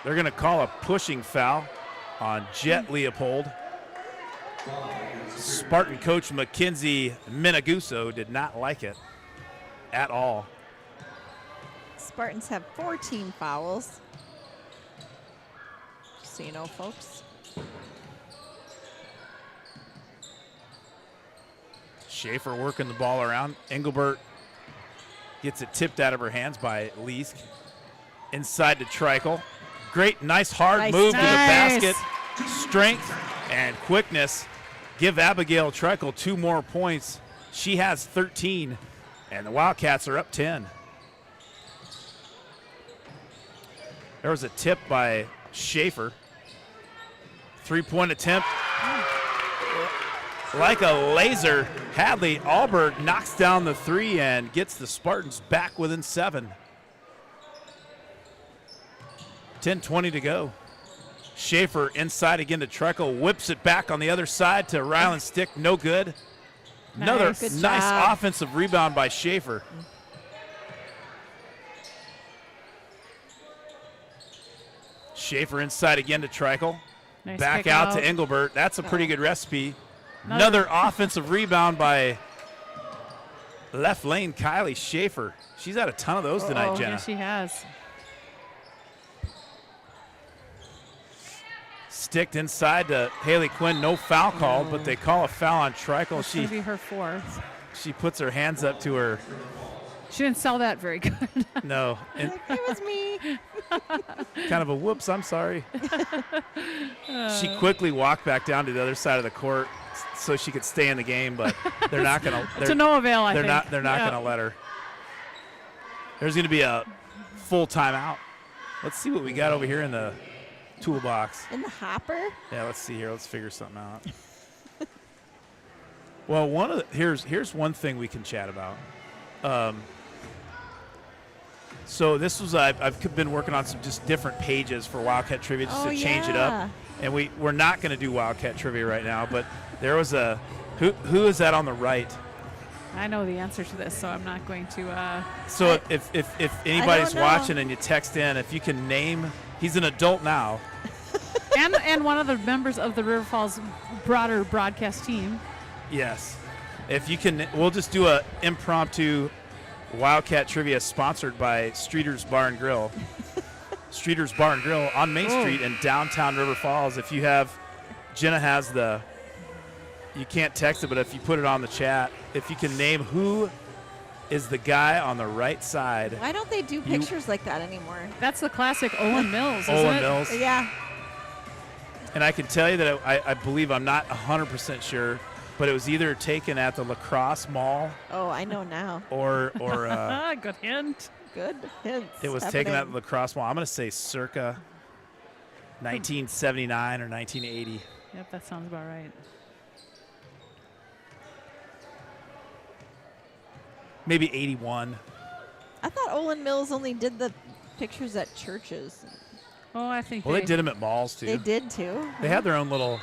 they're going to call a pushing foul on Jet Leopold. Spartan coach Mackenzie Minaguso did not like it at all. Spartans have 14 fouls. Just so you know, folks. Schaefer working the ball around. Engelbert gets it tipped out of her hands by Leask. Inside to Trikel. Great, nice hard Nice. move to the Nice. basket. Strength and quickness. Give Abigail Trikel 2 more points. She has 13, and the Wildcats are up 10. There was a tip by Schaefer. 3-point attempt. Like a laser, Hadley Alberg knocks down the 3 and gets the Spartans back within 7. 10:20 to go. Schaefer inside again to Trikel, whips it back on the other side to Ryland Stick, no good. Another Nice. Good nice job. offensive rebound by Schaefer. Schaefer inside again to Trikel. Nice Back kick out to Engelbert. That's a pretty good recipe. Another offensive rebound by left lane Kylie Schaefer. She's had a ton of those tonight, Jenna. Yes, she has. Sticked inside to Haley Quinn. No foul called, but they call a foul on Trikel. It's going to be her 4th. she puts her hands up to her. She didn't sell that very good. No, and It was me. kind of a whoops. I'm sorry. She quickly walked back down to the other side of the court so she could stay in the game, but they're not going to. To no avail, I They're think. not. They're not going to let her. There's going to be a full timeout. Let's see what we got over here in the toolbox. In the hopper? Yeah, let's see here. Let's figure something out. Well, here's one thing we can chat about. So this was I've been working on some just different pages for Wildcat Trivia just to change it up, and we're not going to do Wildcat Trivia right now. But there was a who is that on the right? I know the answer to this, so I'm not going to. So if anybody's watching and you text in, if you can name, he's an adult now. and one of the members of the River Falls broader broadcast team. Yes. If you can, we'll just do a impromptu Wildcat Trivia sponsored by Streeter's Bar and Grill. Streeter's Bar and Grill on Main Street in downtown River Falls. If you have, Jenna has you can't text it, but if you put it on the chat, if you can name who is the guy on the right side. Why don't they do pictures like that anymore? That's the classic Owen Mills, isn't Owen it? Mills. Yeah. And I can tell you that I believe, I'm not 100% sure, but it was either taken at the Lacrosse Mall Oh, I know now. or Good hint. Good hints. it was taken at the Lacrosse Mall. I'm going to say circa 1979 or 1980. Yep, that sounds about right. Maybe 81. I thought Olin Mills only did the pictures at churches. Oh, I think Well, they did them at malls, too. They did too. They had their own little.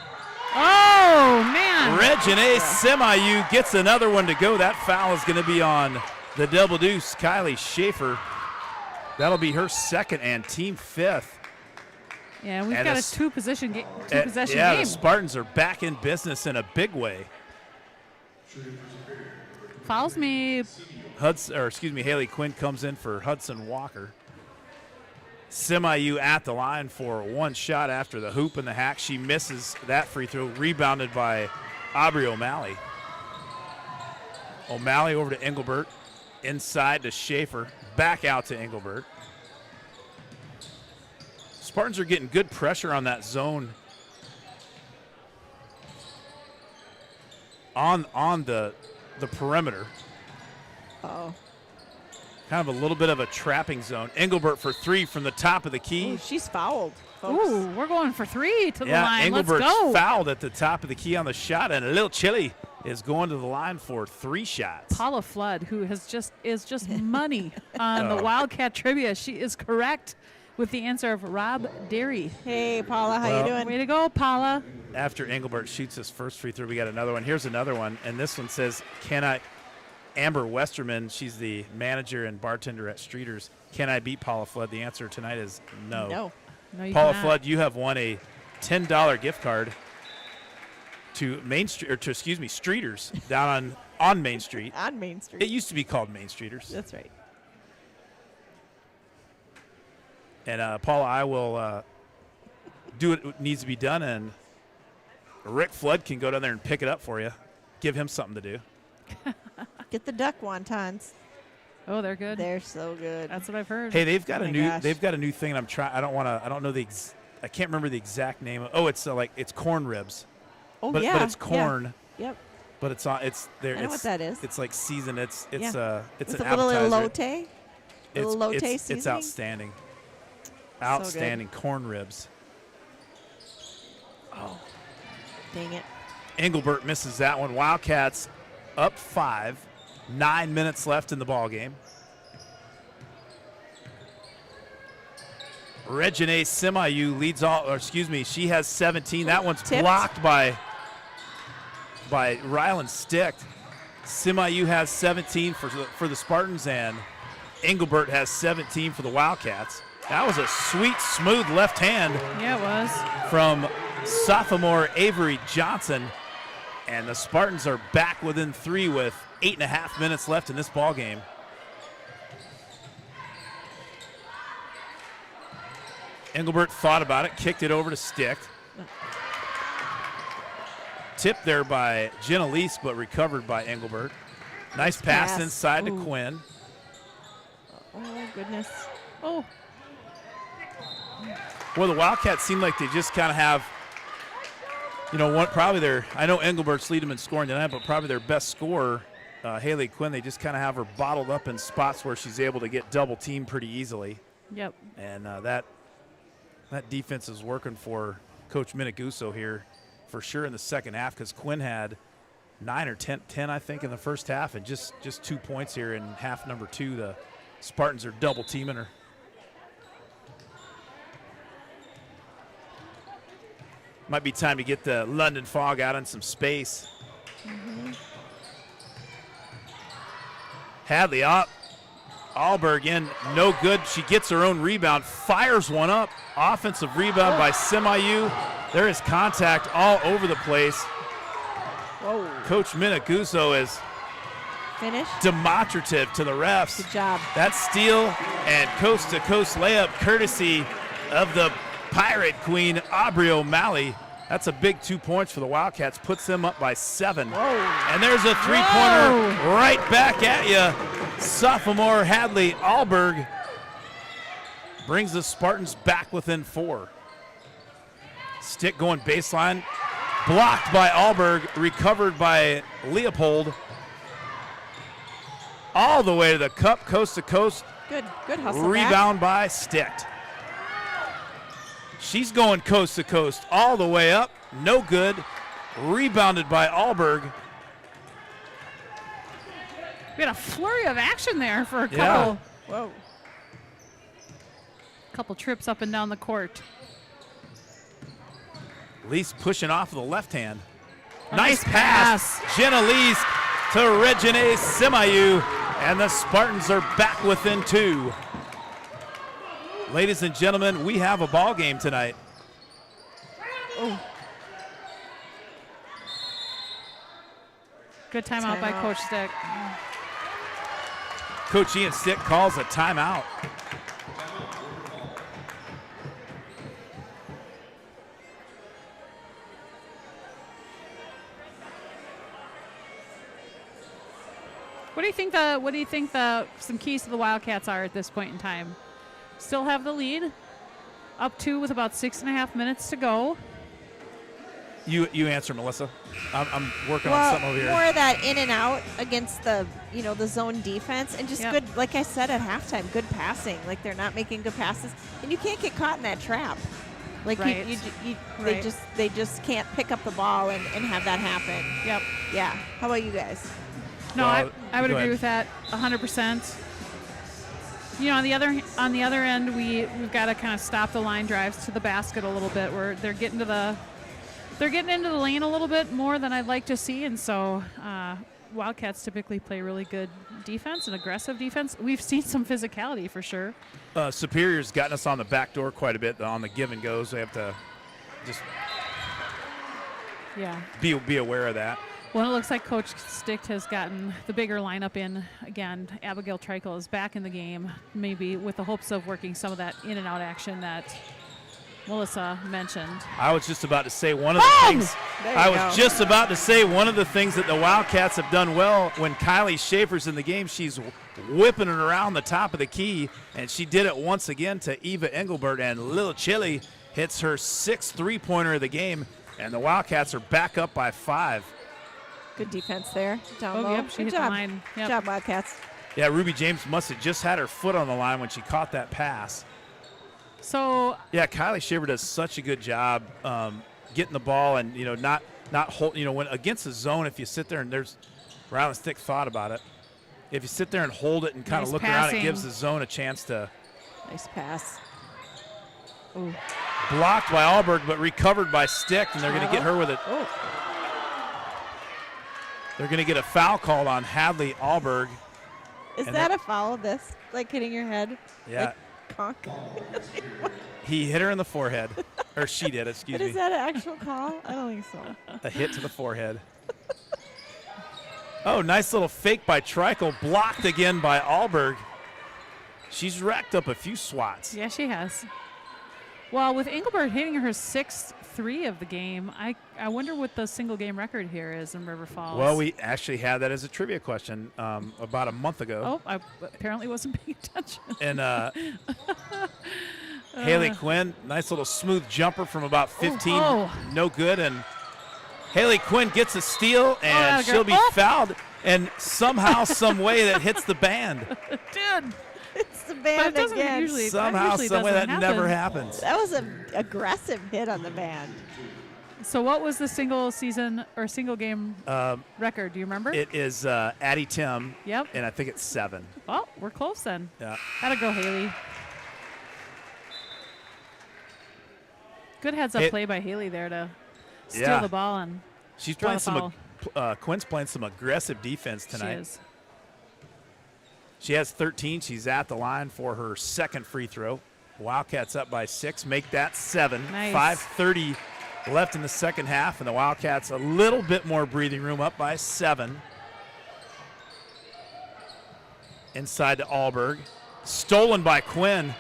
Oh, man. Regine Semayu gets another one to go. That foul is going to be on the double deuce, Kylie Schaefer. That'll be her second and team fifth. Yeah, we've And got a the two-possession game. Yeah, the Spartans are back in business in a big way. Fouls me. Haley Quinn comes in for Hudson Walker. Semayu at the line for one shot after the hoop and the hack. She misses that free throw, rebounded by Aubrey O'Malley. O'Malley over to Engelbert, inside to Schaefer, back out to Engelbert. Spartans are getting good pressure on that zone. On the perimeter. Oh. Kind of a little bit of a trapping zone. Engelbert for three from the top of the key. Ooh, she's fouled, folks. Ooh, we're going for three to the Yeah, line. Engelbert's Let's go. fouled at the top of the key on the shot, and Lil Chili is going to the line for three shots. Paula Flood, who is just money on the Wildcat Trivia. She is correct with the answer of Rob Derry. Hey, Paula, how you doing? Way to go, Paula. After Engelbert shoots his first free throw, we got another one. Here's another one, and this one says, Amber Westerman, she's the manager and bartender at Streeters. Can I beat Paula Flood? The answer tonight is no. No, you Paula cannot. Flood, you have won a $10 gift card to Streeters down on Main Street. On Main Street. It used to be called Main Streeters. That's right. And Paula, I will do what needs to be done, and Rick Flood can go down there and pick it up for you. Give him something to do. Get the duck wontons. Oh, they're good. They're so good. That's what I've heard. Hey, they've got Oh a my new gosh. they've got a new thing. I'm trying. I don't know I can't remember the exact name. It's corn ribs. Oh, But yeah. it's corn. Yeah. Yep. But it's there. I know what that is. It's like seasoned. It's With an a little appetizer. elote. Little elote It's seasoning. outstanding. Outstanding corn ribs. Oh, dang it. Engelbert misses that one. Wildcats up 5. 9 minutes left in the ball game. Regine Semayu leads she has 17. That one's Tipped. blocked by Rylan Stick. Semayu has 17 for the Spartans, and Engelbert has 17 for the Wildcats. That was a sweet, smooth left hand Yeah, it was. from sophomore Avery Johnson. And the Spartans are back within 3 with 8.5 minutes left in this ball game. Engelbert thought about it, kicked it over to Stick. Tipped there by Jenna Lease, but recovered by Engelbert. Nice pass pass. inside to Ooh. Quinn. Oh, goodness. Oh, Well, the Wildcats seem like they just kind of have, probably I know Engelbert's lead them in scoring tonight, but probably their best scorer, Haley Quinn, they just kind of have her bottled up in spots where she's able to get double teamed pretty easily. yep. And that defense is working for Coach Minicuso here for sure in the second half, because Quinn had 9 or 10, I think, in the first half, and just 2 points here in half number 2. The Spartans are double teaming her. Might be time to get the London Fog out in some space. Hadley up. Alberg in, no good. She gets her own rebound, fires one up. Offensive rebound by Semayu. There is contact all over the place. Whoa. Coach Minicuso is Finish. demonstrative to the refs. Good job. That steal and coast-to-coast layup courtesy of the Pirate Queen, Aubrey O'Malley. That's a big 2 points for the Wildcats, puts them up by 7. And there's a three-pointer right back at you. Sophomore Hadley Alberg brings the Spartans back within 4. Stick going baseline, blocked by Alberg, recovered by Leopold. All the way to the cup, coast to coast. Good hustle. Rebound by Sticht. She's going coast to coast all the way up. No good. Rebounded by Alberg. We had a flurry of action there for a Yeah. couple trips up and down the court. Lease pushing off with the left hand. A Nice nice pass. Jenna Lease to Regine Semayu. And the Spartans are back within 2. Ladies and gentlemen, we have a ball game tonight. Good timeout by Timeout. Coach Stick. Coach Ian Stick calls a timeout. What do you think some keys to the Wildcats are at this point in time? Still have the lead, up 2 with about 6.5 minutes to go. You answer, Melissa. I'm working on something over here. More of that in and out against the zone defense, and just good, like I said at halftime, good passing. Like they're not making good passes, and you can't get caught in that trap. Like Right. they just can't pick up the ball and have that happen. Yep. Yeah. How about you guys? No, Well, I would go agree ahead. with that 100%. On the other end, we've got to kind of stop the line drives to the basket a little bit, where they're getting into the lane a little bit more than I'd like to see, and so Wildcats typically play really good defense and aggressive defense. We've seen some physicality for sure. Superior's gotten us on the back door quite a bit on the give and goes. We have to just be aware of that. Well, it looks like Coach Sticht has gotten the bigger lineup in again. Abigail Treichel is back in the game, maybe with the hopes of working some of that in and out action that Melissa mentioned. I was just about to say one of the things. There you I go. was just about to say one of the things that the Wildcats have done well when Kylie Schaefer's in the game. She's whipping it around the top of the key, and she did it once again to Eva Engelbert, and Lil Chili hits her 6th three-pointer of the game, and the Wildcats are back up by 5. Good defense there. Down Oh, low. yep, she Good hit the job. line. Yep. Good job, Wildcats. Yeah, Ruby James must have just had her foot on the line when she caught that pass. So Yeah, Kylie Schaefer does such a good job getting the ball and not hold. When against the zone, if you sit there and there's Rylan Stick thought about it. If you sit there and hold it and kind of Nice look around, passing. it gives the zone a chance to. Nice pass. Blocked by Alberg, but recovered by Stick, and they're going to get her with it. They're going to get a foul called on Hadley Alberg. Is And that that- a foul? This like hitting your head? Yeah, Like, conk. he hit her in the forehead, or she did. Excuse But me. is that an actual call? I don't think so. A hit to the forehead. Oh, nice little fake by Treichel, blocked again by Alberg. She's racked up a few swats. yeah, she has. Well, with Engelbert hitting her 6th 3 of the game, I wonder what the single game record here is in River Falls. Well, we actually had that as a trivia question about a month ago. Oh, I apparently wasn't paying attention. And Haley Quinn, nice little smooth jumper from about 15. No good. And Haley Quinn gets a steal, and she'll be fouled. And somehow, some way that hits the band. Dude. It's the band again. Somehow, some way that never happens. That was an aggressive hit on the band. So what was the single season or single game record? Do you remember? It is Addie Tim. Yep. And I think it's 7. Well, we're close then. Yeah. Gotta go, Haley. Good heads-up play by Haley there to steal the ball and she's draw playing the foul. Quinn's playing some aggressive defense tonight. She is. She has 13. She's at the line for her second free throw. Wildcats up by 6. Make that 7. Nice. 5:30 left in the second half, and the Wildcats a little bit more breathing room, up by 7. Inside to Alberg. Stolen by Quinn.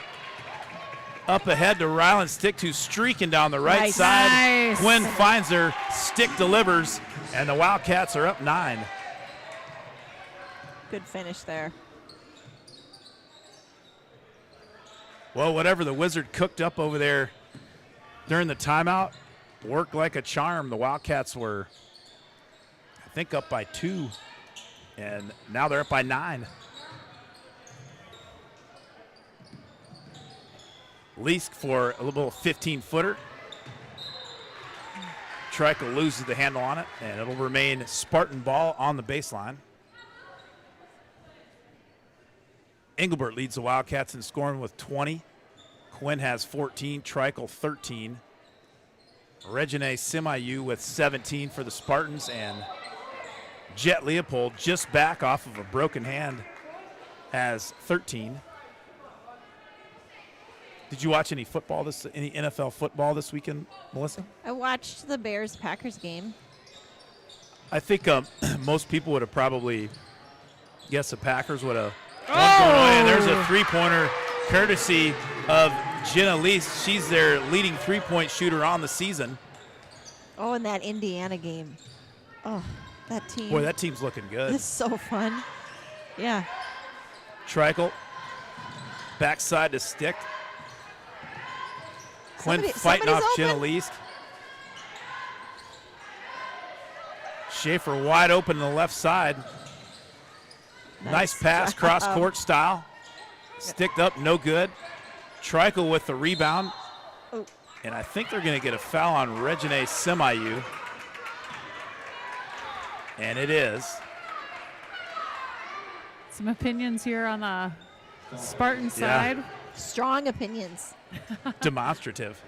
Up ahead to Ryland Stick, who's streaking down the right side. Nice. Quinn finds her. Stick delivers, and the Wildcats are up 9. Good finish there. Well, whatever the Wizard cooked up over there during the timeout worked like a charm. The Wildcats were, I think, up by 2, and now they're up by 9. Leask for a little 15-footer. Treichel loses the handle on it, and it'll remain Spartan ball on the baseline. Engelbert leads the Wildcats in scoring with 20. Quinn has 14, Treichel 13. Regine Simiyu with 17 for the Spartans, and Jet Leopold, just back off of a broken hand, has 13. Did you watch any NFL football this weekend, Melissa? I watched the Bears-Packers game. I think most people would have probably guessed the Packers would have. And there's a three-pointer courtesy of Jenna Lease. She's their leading three-point shooter on the season. Oh, and that Indiana game. Oh, that team. Boy, that team's looking good. It's so fun. Yeah. Treichel, backside to Stick. Quinn fighting off Jenna Lease. Schaefer wide open on the left side. Nice pass, cross-court style. Sticked up, no good. Treichel with the rebound. Oh. And I think they're going to get a foul on Regine Simiyu. And it is. Some opinions here on the Spartan side. Strong opinions. Demonstrative.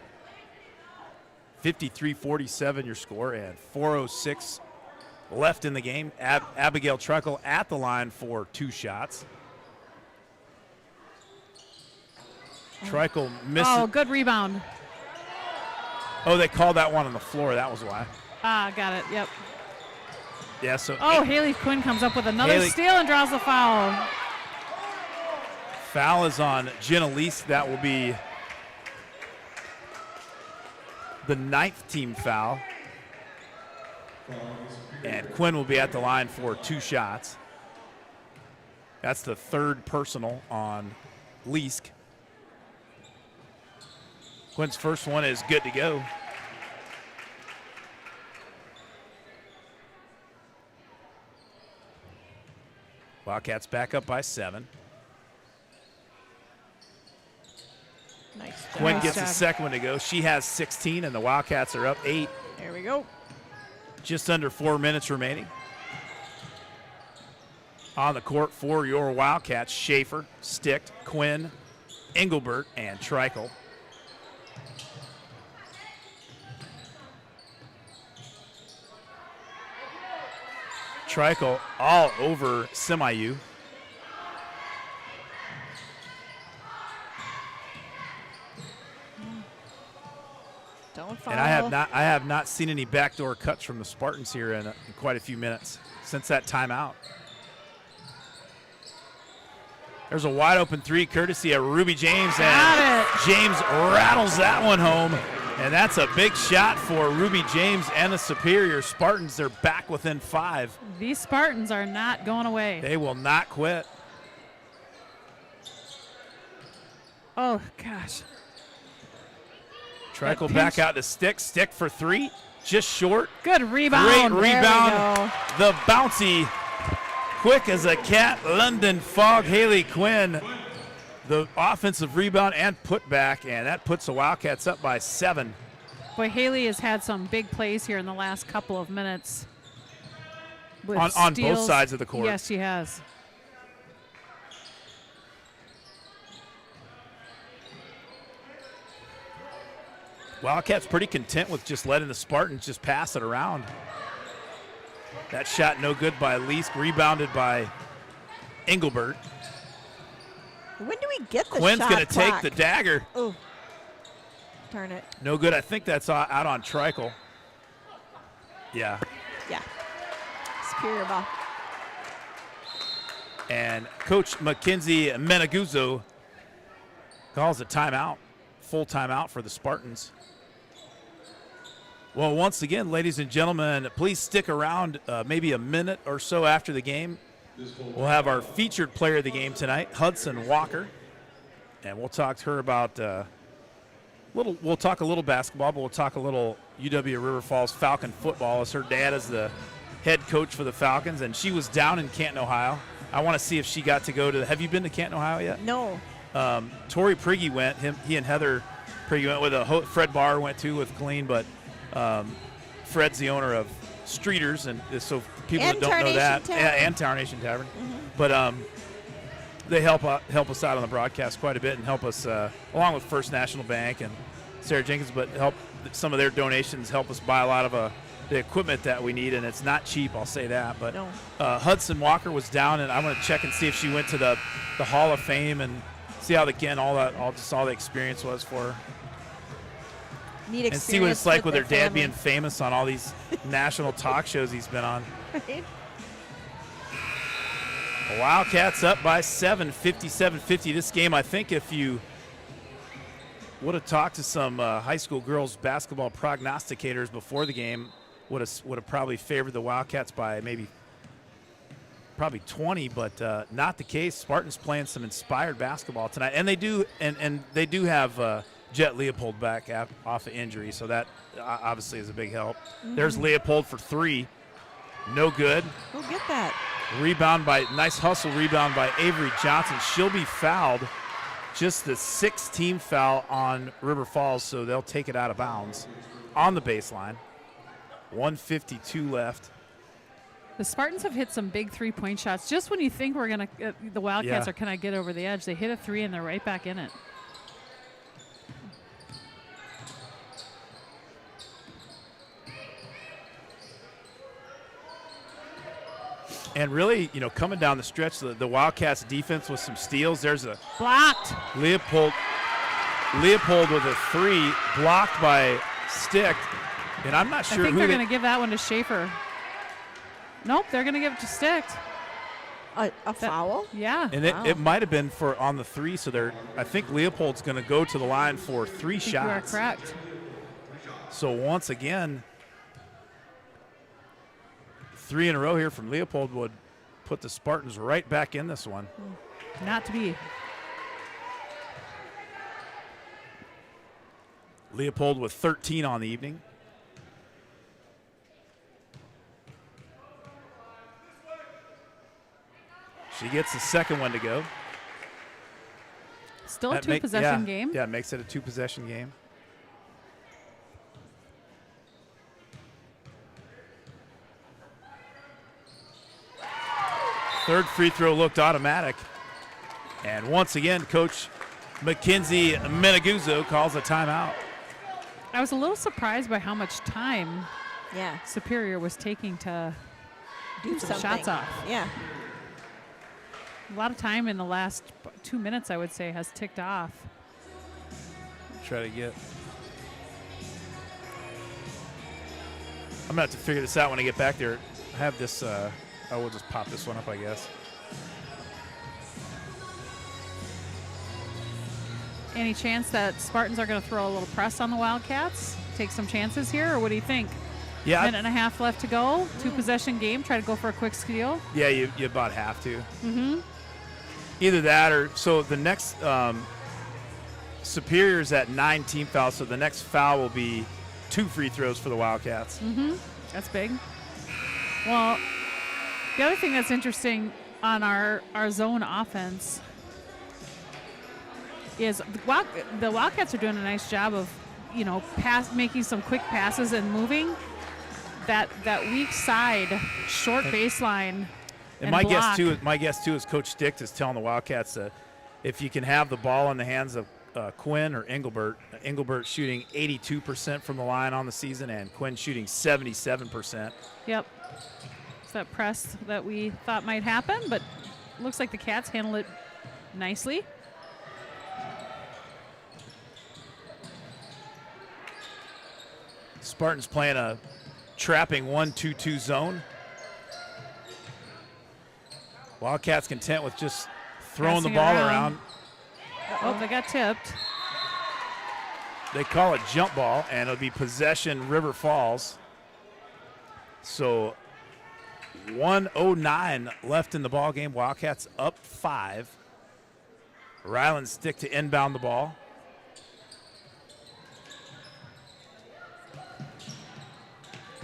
53-47 your score, and 4:06 left in the game. Abigail Treichel at the line for 2 shots. Treichel misses. Oh, good rebound. Oh, they called that one on the floor. That was why. Got it. Yep. Yeah, so. Haley Quinn comes up with another steal and draws the foul. Foul is on Jenna Lease. That will be the 9th team foul. And Quinn will be at the line for 2 shots. That's the 3rd personal on Leask. Quinn's first one is good to go. Wildcats back up by 7. Nice job. Quinn gets the second one to go. She has 16, and the Wildcats are up 8. There we go. Just under 4 minutes remaining. On the court for your Wildcats, Schaefer, Stick, Quinn, Engelbert, and Treichel. Treichel all over Simiyu. Don't foul. And I have not seen any backdoor cuts from the Spartans here in quite a few minutes since that timeout. There's a wide open three courtesy of Ruby James, Got and it. James rattles that one home. And that's a big shot for Ruby James and the Superior Spartans. They're back within 5. These Spartans are not going away. They will not quit. Oh, gosh. Trickle That back pinch. out to Stick. Stick for 3. Just short. Good rebound. Great There we rebound. go. The bouncy, quick as a cat, London Fog, Haley Quinn. The offensive rebound and putback, and that puts the Wildcats up by 7. Boy, Haley has had some big plays here in the last couple of minutes. with On both steals. sides of the court. Yes, she has. Wildcats pretty content with just letting the Spartans just pass it around. That shot no good by Leask, rebounded by Engelbert. When do we get the Quinn's shot going to take clock? the dagger. Oh, darn it. No good. I think that's out on Trickle. Yeah. Yeah. Superior ball. And Coach Mackenzie Meneguzzo calls a timeout, full timeout for the Spartans. Well, once again, ladies and gentlemen, please stick around maybe a minute or so after the game. We'll have our featured player of the game tonight, Hudson Walker, and we'll talk to her about we'll talk a little basketball, but we'll talk a little UW River Falls Falcon football, as her dad is the head coach for the Falcons, and she was down in Canton, Ohio. I want to see if she got to go to. Have you been to Canton, Ohio yet? No. Tori Prigge went. He and Heather Prigge went with Fred Barr went too with Colleen, but Fred's the owner of Streeters, and so people And that don't know Tarnation that, Tavern. and Tarnation Tavern, but they help us out on the broadcast quite a bit and help us along with First National Bank and Sarah Jenkins, but help some of their donations help us buy a lot of the equipment that we need, and it's not cheap, I'll say that. But No. Hudson Walker was down, and I'm going to check and see if she went to the Hall of Fame and see how all the experience was for her. Need And see what it's like with her their dad being family. famous on all these national talk shows he's been on. Right? The Wildcats up by 7, 57-50. This game, I think if you would have talked to some high school girls basketball prognosticators before the game, would have probably favored the Wildcats by probably 20, but not the case. Spartans playing some inspired basketball tonight, and they do have Jet Leopold back off of injury, so that obviously is a big help. There's Leopold for 3, no good. Go get that. Nice hustle rebound by Avery Johnson. She'll be fouled. Just the 6th team foul on River Falls, so they'll take it out of bounds on the baseline. 1:52 left. The Spartans have hit some big three-point shots. Just when you think the Wildcats Yeah. are kind of get over the edge, they hit a 3 and they're right back in it. And really, coming down the stretch, the Wildcats defense with some steals. There's a Blocked. Leopold with a 3, blocked by Stick. And I'm not I sure think who they're going to give that one to Schaefer. Nope, they're going to give it to Stick. A foul? Yeah. and it might have been on the 3, so I think Leopold's going to go to the line for 3 I think you are shots. correct. So once again, 3 in a row here from Leopold would put the Spartans right back in this one. Not to be. Leopold with 13 on the evening. She gets the second one to go. Still a That two-possession game. Yeah, it makes it a 2-possession game. Third free throw looked automatic. And once again, Coach Mackenzie Meneguzzo calls a timeout. I was a little surprised by how much time Yeah. Superior was taking to Do some something. shots off. Yeah. A lot of time in the last 2 minutes, I would say, has ticked off. Try to get. I'm going to have to figure this out when I get back there. I have this. I will just pop this one up, I guess. Any chance that Spartans are going to throw a little press on the Wildcats? Take some chances here, or what do you think? Yeah. Minute and a half left to go. 2-possession game. Try to go for a quick steal. Yeah, you about have to. Mm-hmm. Either that or so the next Superior's at 9 team fouls, so the next foul will be 2 free throws for the Wildcats. Mm-hmm. That's big. Well, the other thing that's interesting on our zone offense is the Wildcats are doing a nice job of, making some quick passes and moving that weak side, short baseline. And my guess too is Coach Stick is telling the Wildcats that if you can have the ball in the hands of Quinn or Engelbert shooting 82% from the line on the season, and Quinn shooting 77%. Yep. It's that press that we thought might happen, but looks like the Cats handle it nicely. Spartans playing a trapping 1-2-2 zone. Wildcats content with just throwing Passing the ball around. around. Oh, they got tipped. They call it jump ball, and it'll be possession River Falls. So 1:09 left in the ball game. Wildcats up 5. Ryland Stick to inbound the ball.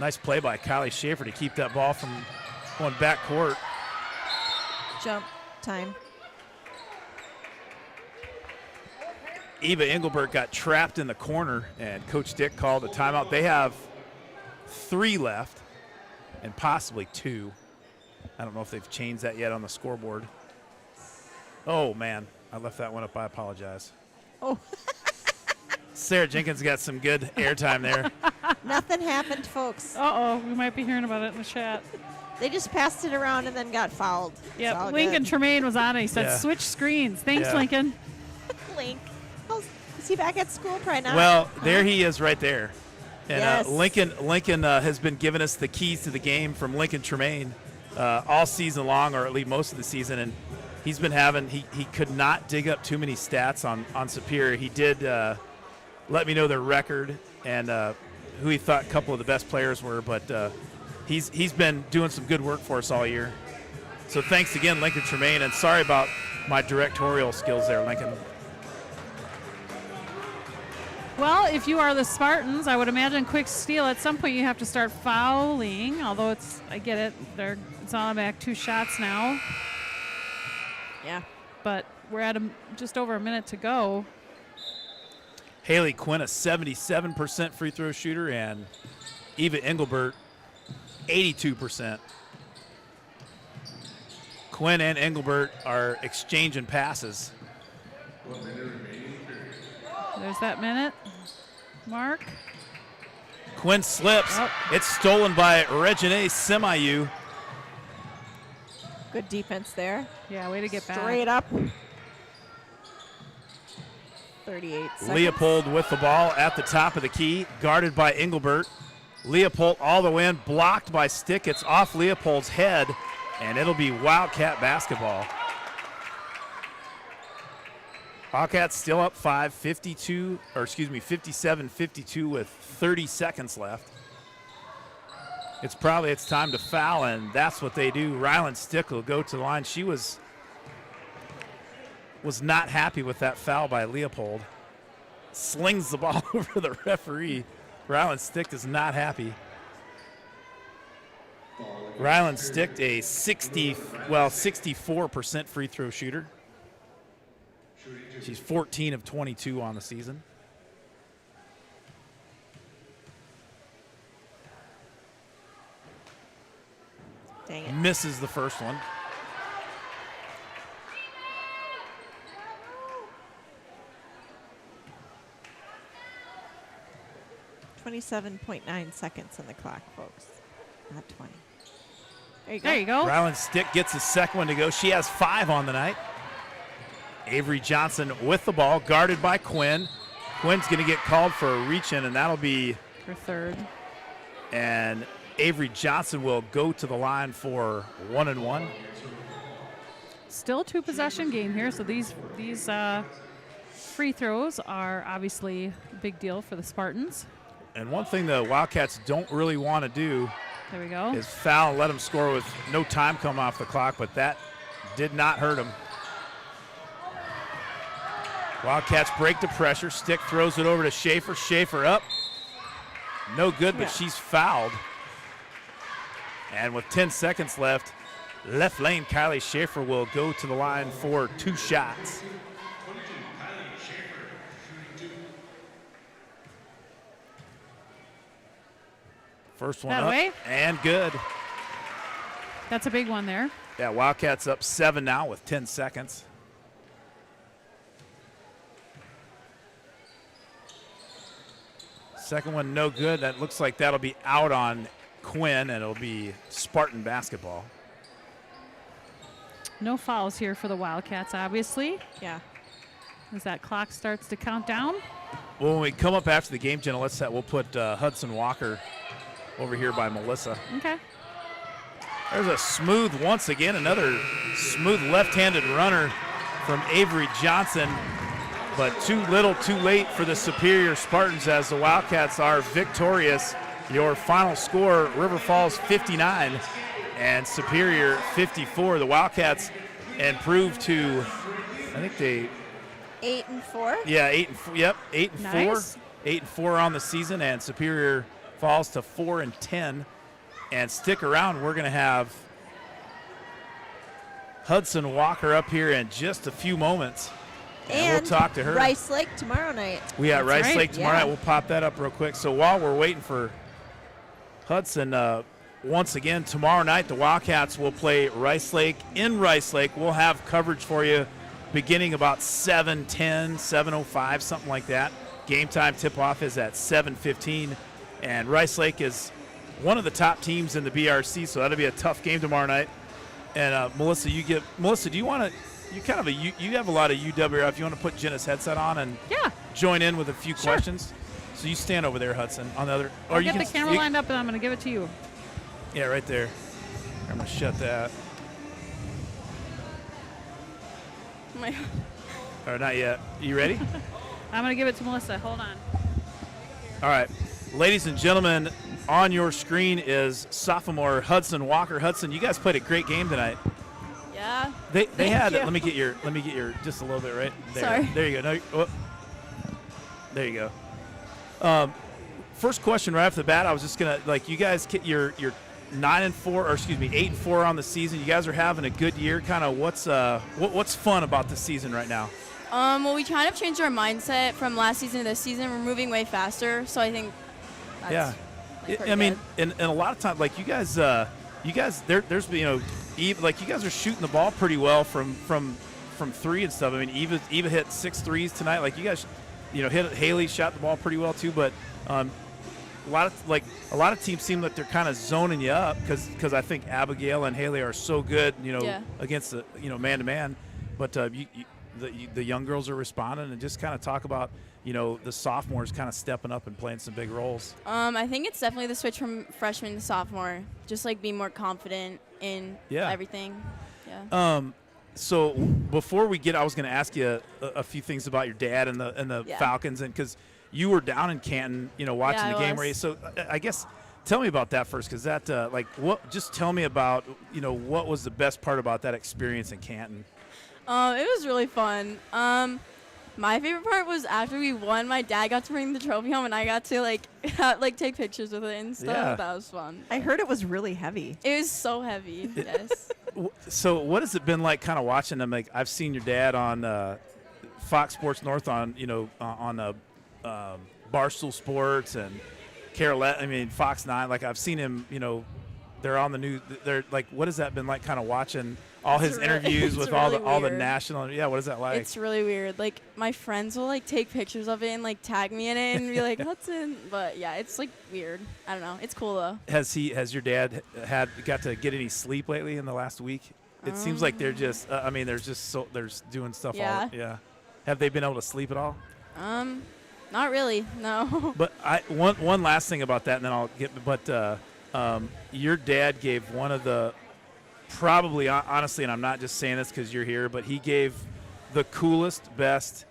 Nice play by Kylie Schaefer to keep that ball from going back court. Jump time. Eva Engelbert got trapped in the corner, and Coach Dick called a timeout. They have 3 left and possibly 2. I don't know if they've changed that yet on the scoreboard. Oh, man. I left that one up. I apologize. Oh. Sarah Jenkins got some good airtime there. Nothing happened, folks. Uh-oh, we might be hearing about it in the chat. They just passed it around and then got fouled. It's all Yep, Lincoln good. Tremaine was on it. He said, Yeah. switch screens. Thanks, Yeah. Lincoln. Link. Is he back at school? Probably not. Well, there he is right there. And Yes. Lincoln has been giving us the keys to the game from Lincoln Tremaine all season long, or at least most of the season. And he's been having he could not dig up too many stats on Superior. He did let me know their record and who he thought a couple of the best players were. But he's been doing some good work for us all year. So thanks again, Lincoln Tremaine. And sorry about my directorial skills there, Lincoln. Well, if you are the Spartans, I would imagine quick steal. At some point, you have to start fouling, although I get it. It's automatic 2 shots now. Yeah. But we're at just over a minute to go. Haley Quinn, a 77% free throw shooter, and Eva Engelbert, 82%. Quinn and Engelbert are exchanging passes. There's that minute mark. Quinn slips. Oh. It's stolen by Regine Semayu. Good defense there. Yeah, way to get back. Straight up. 38 seconds. Leopold with the ball at the top of the key, guarded by Engelbert. Leopold all the way in, blocked by Stick. It's off Leopold's head, and it'll be Wildcat basketball. Wildcats still up 5, 57-52 with 30 seconds left. It's time to foul, and that's what they do. Ryland Stick will go to the line. She was not happy with that foul by Leopold. Slings the ball over the referee. Ryland Stick is not happy. Ryland Stick, a 64% free throw shooter. She's 14 of 22 on the season. Dang it. Misses the first one. .9 seconds on the clock, folks. Not 20. There you go. There you go. Ryland Stick gets his second one to go. She has 5 on the night. Avery Johnson with the ball, guarded by Quinn. Quinn's going to get called for a reach-in, and that'll be For third. And Avery Johnson will go to the line for 1-and-1. Still a 2-possession game here, so these Free throws are obviously a big deal for the Spartans. And one thing the Wildcats don't really want to do There we go. is foul and let them score with no time come off the clock, but that did not hurt them. Wildcats break the pressure. Stick throws it over to Schaefer. Schaefer up. No good, but she's fouled. And with 10 seconds left, left lane Kylie Schaefer will go to the line for 2 shots. First one That up way. and good. That's a big one there. Yeah, Wildcats up 7 now with 10 seconds. Second one no good. That looks like that'll be out on Quinn, and it'll be Spartan basketball. No fouls here for the Wildcats, obviously, Yeah. as that clock starts to count down. Well, when we come up after the game, Jenna, we'll put Hudson Walker over here by Melissa. Okay. There's a smooth, once again, another smooth left-handed runner from Avery Johnson, but too little, too late for the Superior Spartans as the Wildcats are victorious. Your final score, River Falls 59 and Superior 54. The Wildcats improved to, I think they, 8-4. yeah, 8 and 4. Nice. 8 and 4 on the season, and Superior falls to 4 and 10. And stick around, we're going to have Hudson Walker up here in just a few moments. And we'll talk to her. Rice Lake tomorrow night. We got Rice right. Lake tomorrow Yeah. night. We'll pop that up real quick. So while we're waiting for Hudson, once again, tomorrow night, the Wildcats will play Rice Lake in Rice Lake. We'll have coverage for you beginning about 7:10, 7:05, something like that. Game time tip-off is at 7:15. And Rice Lake is one of the top teams in the BRC, so that'll be a tough game tomorrow night. And Melissa, do you want to? You have a lot of UWF. You want to put Jenna's headset on and Yeah. join in with a few Sure. questions? So you stand over there, Hudson, on the other. I'll get the camera lined up, and I'm going to give it to you. Yeah, right there. I'm gonna shut that. Or not yet. You ready? I'm going to give it to Melissa. Hold on. All right, ladies and gentlemen, on your screen is sophomore Hudson Walker. Hudson, you guys played a great game tonight. Yeah. They had. you. Let me get your just a little bit right there. Sorry. There you go. No, there you go. First question right off the bat. I was just gonna you guys. You're 9 and 4, or excuse me, 8 and 4 on the season. You guys are having a good year. Kind of what's fun about the season right now? Well, we kind of changed our mindset from last season to this season. We're moving way faster, so I think that's Yeah. pretty I mean, good. and a lot of times, you guys, there's you guys are shooting the ball pretty well from 3 and stuff. I mean, Eva hit 6 threes tonight. Like you guys, Haley shot the ball pretty well too. But a lot of teams seem like they're kind of zoning you up because I think Abigail and Haley are so good, Yeah. against the man to man. But the young girls are responding, and just kind of talk about the sophomores kind of stepping up and playing some big roles. I think it's definitely the switch from freshman to sophomore. Just being more confident in everything. Yeah. So before we I was going to ask you a few things about your dad and the Yeah. Falcons, and because you were down in Canton, watching Yeah, the I game was. race. So I guess tell me about that first, because that just tell me about what was the best part about that experience in Canton. It was really fun. My favorite part was after we won, my dad got to bring the trophy home, and I got to take pictures with it and stuff. Yeah. That was fun. I heard it was really heavy. It was so heavy. Yes. So what has it been like kind of watching them? I've seen your dad on Fox Sports North on Barstool Sports and Fox 9. I've seen him, they're on the news. They're what has that been like kind of watching all his interviews with all the weird. national? Yeah, what is that like? It's really weird. My friends will take pictures of it and tag me in it and be like, Hudson. But yeah, it's weird. I don't know. It's cool though. Has your dad got to get any sleep lately in the last week? It seems like they're just they're doing stuff Yeah. all. Have they been able to sleep at all? Not really. No. But one last thing about that, and then I'll get. But your dad gave one of the honestly, and I'm not just saying this because you're here, but he gave the coolest, best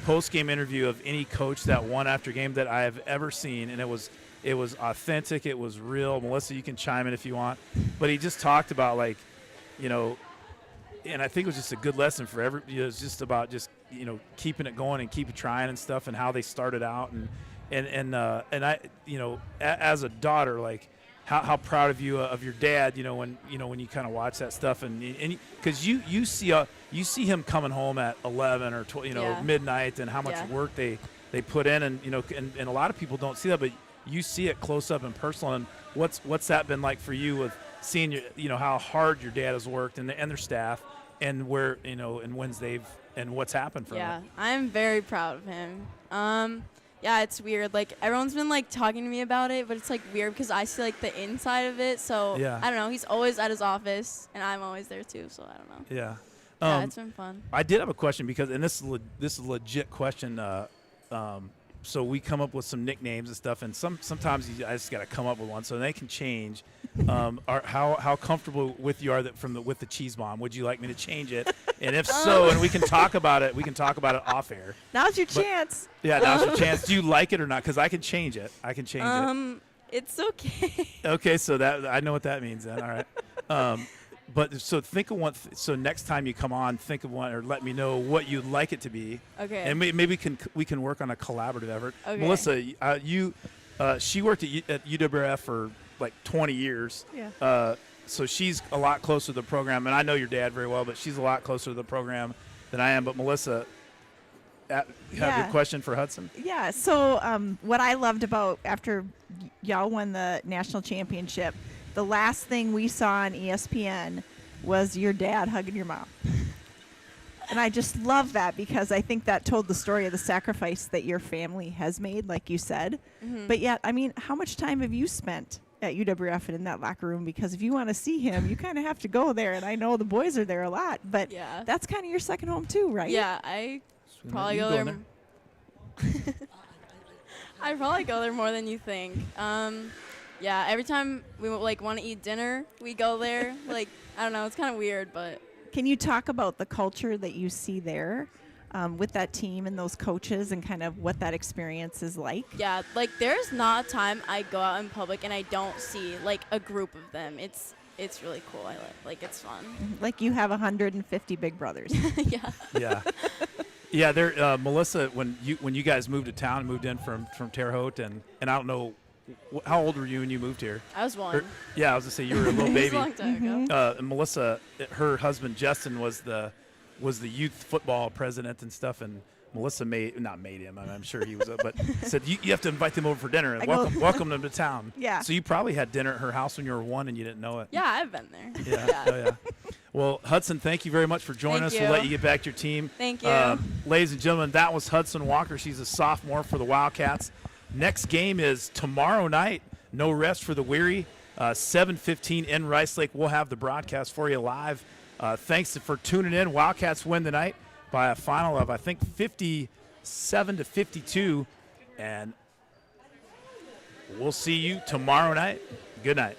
post-game interview of any coach that won after game that I have ever seen, and it was authentic. It was real. Melissa, you can chime in if you want, but he just talked about, like, you know, and I think it was just a good lesson for every. You know, it's just about just, you know, keeping it going and keep trying and stuff, and how they started out, and I, you know, as a daughter, like, how proud of you of your dad, you know, when you kind of watch that stuff, and because you see him coming home at 11 or 12, you know, midnight, and how much work they put in, and, you know, and a lot of people don't see that, but you see it close up and personal. And what's that been like for you with seeing you know, how hard your dad has worked, and their staff, and where, you know, and wins and what's happened for him? Yeah, I'm very proud of him. Yeah, it's weird. Like, everyone's been, like, talking to me about it, but it's, like, weird because I see, like, the inside of it. So, Yeah. I don't know. He's always at his office, and I'm always there, too. So, I don't know. Yeah. Yeah, it's been fun. I did have a question because, and this is a legit question. So we come up with some nicknames and stuff, and sometimes I just got to come up with one, so they can change. How comfortable with you are with the cheese bomb? Would you like me to change it? And if so, and we can talk about it. We can talk about it off air. Now's your chance. Yeah, now's your chance. Do you like it or not? Because I can change it. It. It's okay. Okay, so that I know what that means then. All right. But so think of one. So next time you come on, think of one, or let me know what you'd like it to be. Okay. And maybe we can work on a collaborative effort. Okay. Melissa, she worked at UWF for like 20 years. Yeah. So she's a lot closer to the program, and I know your dad very well, but she's a lot closer to the program than I am. But Melissa, have your question for Hudson? Yeah. So what I loved about after y'all won the national championship, the last thing we saw on ESPN was your dad hugging your mom. And I just love that because I think that told the story of the sacrifice that your family has made, like you said. Mm-hmm. But yet, I mean, how much time have you spent at UWF and in that locker room? Because if you want to see him, you kind of have to go there. And I know the boys are there a lot, but that's kind of your second home too, right? Yeah, I probably go there. I probably go there more than you think. Yeah, every time we like want to eat dinner, we go there. Like, I don't know, it's kind of weird, but. Can you talk about the culture that you see there with that team and those coaches, and kind of what that experience is like? Yeah, like, there's not a time I go out in public and I don't see like a group of them. It's really cool. I like it's fun. Like you have 150 big brothers. Yeah. Yeah. Yeah, there, Melissa, when you guys moved to town, moved in from Terre Haute, and I don't know, how old were you when you moved here? I was 1. Yeah, I was gonna say you were a little It baby. was a long time ago. And Melissa, her husband Justin was the youth football president and stuff, and Melissa not made him. I'm sure he was, but said you have to invite them over for dinner and welcome them to town. Yeah. So you probably had dinner at her house when you were 1 and you didn't know it. Yeah, I've been there. Yeah. Oh, yeah. Well, Hudson, thank you very much for joining us. We'll let you get back to your team. Thank you. Ladies and gentlemen, that was Hudson Walker. She's a sophomore for the Wildcats. Next game is tomorrow night. No rest for the weary. 7:15 in Rice Lake. We'll have the broadcast for you live. Thanks for tuning in. Wildcats win tonight by a final of, I think, 57-52. And we'll see you tomorrow night. Good night.